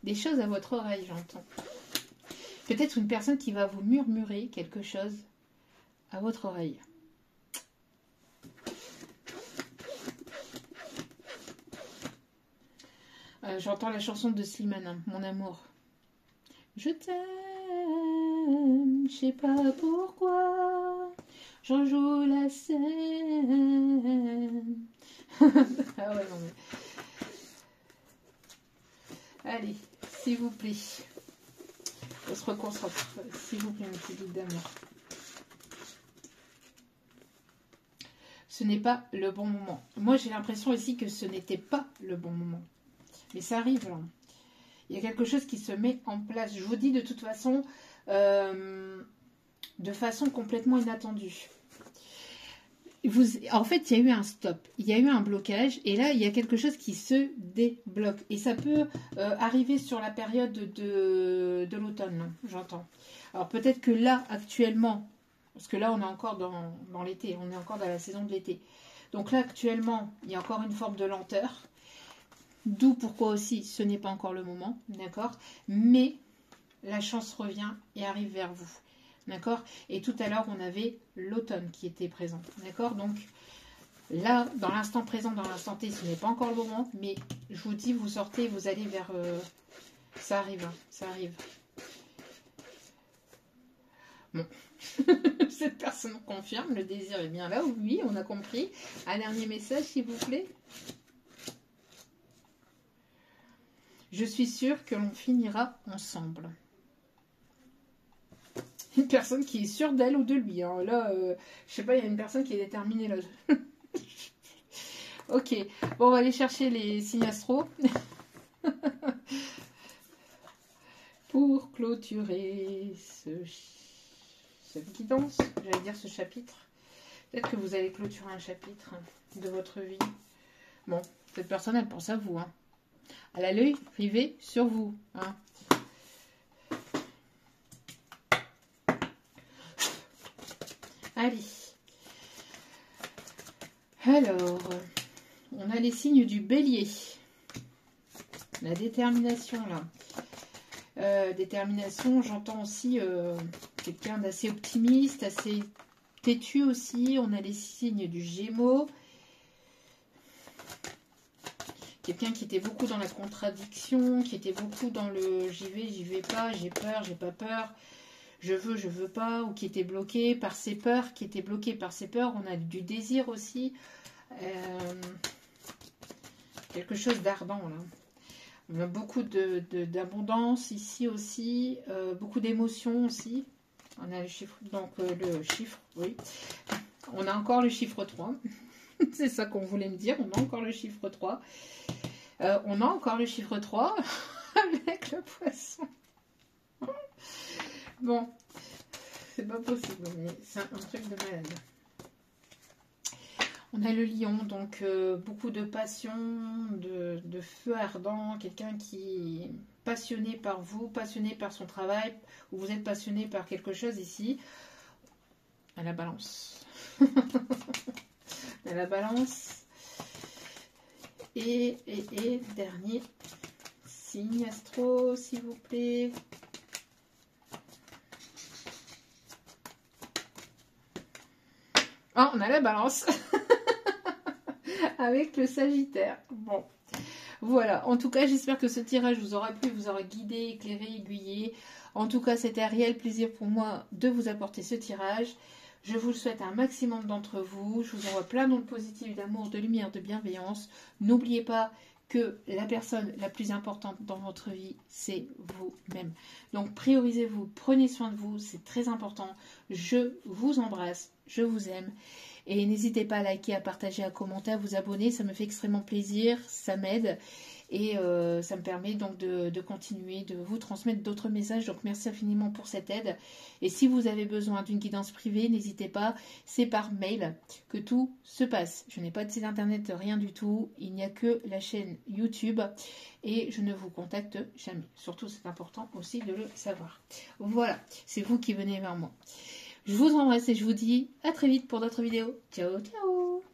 des choses à votre oreille, j'entends. Peut-être une personne qui va vous murmurer quelque chose à votre oreille. J'entends la chanson de Slimane, Mon amour. Je t'aime, je sais pas pourquoi, j'en joue la scène. Ah ouais, non mais... Allez, s'il vous plaît. On se reconcentre, s'il vous plaît, mes petits bouts d'amour. Ce n'est pas le bon moment. Moi, j'ai l'impression ici que ce n'était pas le bon moment. Mais ça arrive là. Il y a quelque chose qui se met en place. Je vous dis de toute façon, de façon complètement inattendue. En fait, il y a eu un stop, il y a eu un blocage, et là, il y a quelque chose qui se débloque. Et ça peut arriver sur la période de l'automne, j'entends. Alors peut-être que là, actuellement, parce que là, on est encore dans l'été, on est encore dans la saison de l'été. Donc là, actuellement, il y a encore une forme de lenteur. D'où pourquoi aussi ce n'est pas encore le moment, d'accord? Mais la chance revient et arrive vers vous, d'accord? Et tout à l'heure, on avait l'automne qui était présent, d'accord? Donc là, dans l'instant présent, dans l'instant T, ce n'est pas encore le moment, mais je vous dis, vous sortez, vous allez vers... ça arrive, hein, ça arrive. Bon. Cette personne confirme, le désir est bien là, oui, on a compris. Un dernier message, s'il vous plaît. Je suis sûre que l'on finira ensemble. Une personne qui est sûre d'elle ou de lui. Hein. Là, je sais pas, il y a une personne qui est déterminée là. Ok, bon, on va aller chercher les signes astro. Pour clôturer cette guidance, j'allais dire ce chapitre. Peut-être que vous allez clôturer un chapitre de votre vie. Bon, cette personne, elle pense à vous, hein. Elle a l'œil rivé sur vous. Hein. Allez. Alors, on a les signes du bélier. La détermination, là. Détermination, j'entends aussi quelqu'un d'assez optimiste, assez têtu aussi. On a les signes du gémeaux. Quelqu'un qui était beaucoup dans la contradiction, qui était beaucoup dans le j'y vais pas, j'ai peur, j'ai pas peur, je veux pas, ou qui était bloqué par ses peurs, qui était bloqué par ses peurs. On a du désir aussi, quelque chose d'ardent là. On a beaucoup d'abondance ici aussi, beaucoup d'émotions aussi. On a le chiffre, donc le chiffre, oui. On a encore le chiffre 3. C'est ça qu'on voulait me dire. On a encore le chiffre 3. On a encore le chiffre 3 avec le poisson. Bon, c'est pas possible, mais c'est un truc de malade. On a le lion, donc beaucoup de passion, de feu ardent, quelqu'un qui est passionné par vous, passionné par son travail, ou vous êtes passionné par quelque chose ici. À la balance. À la balance. Et dernier signe astro, s'il vous plaît. Oh, on a la balance. Avec le Sagittaire. Bon. Voilà. En tout cas, j'espère que ce tirage vous aura plu, vous aura guidé, éclairé, aiguillé. En tout cas, c'était un réel plaisir pour moi de vous apporter ce tirage. Je vous le souhaite à un maximum d'entre vous. Je vous envoie plein d'ondes positives, d'amour, de lumière, de bienveillance. N'oubliez pas que la personne la plus importante dans votre vie, c'est vous-même. Donc, priorisez-vous, prenez soin de vous, c'est très important. Je vous embrasse, je vous aime. Et n'hésitez pas à liker, à partager, à commenter, à vous abonner. Ça me fait extrêmement plaisir, ça m'aide. Et ça me permet donc de continuer, de vous transmettre d'autres messages. Donc merci infiniment pour cette aide. Et si vous avez besoin d'une guidance privée, n'hésitez pas. C'est par mail que tout se passe. Je n'ai pas de site internet, rien du tout. Il n'y a que la chaîne YouTube. Et je ne vous contacte jamais. Surtout, c'est important aussi de le savoir. Voilà, c'est vous qui venez vers moi. Je vous embrasse et je vous dis à très vite pour d'autres vidéos. Ciao, ciao!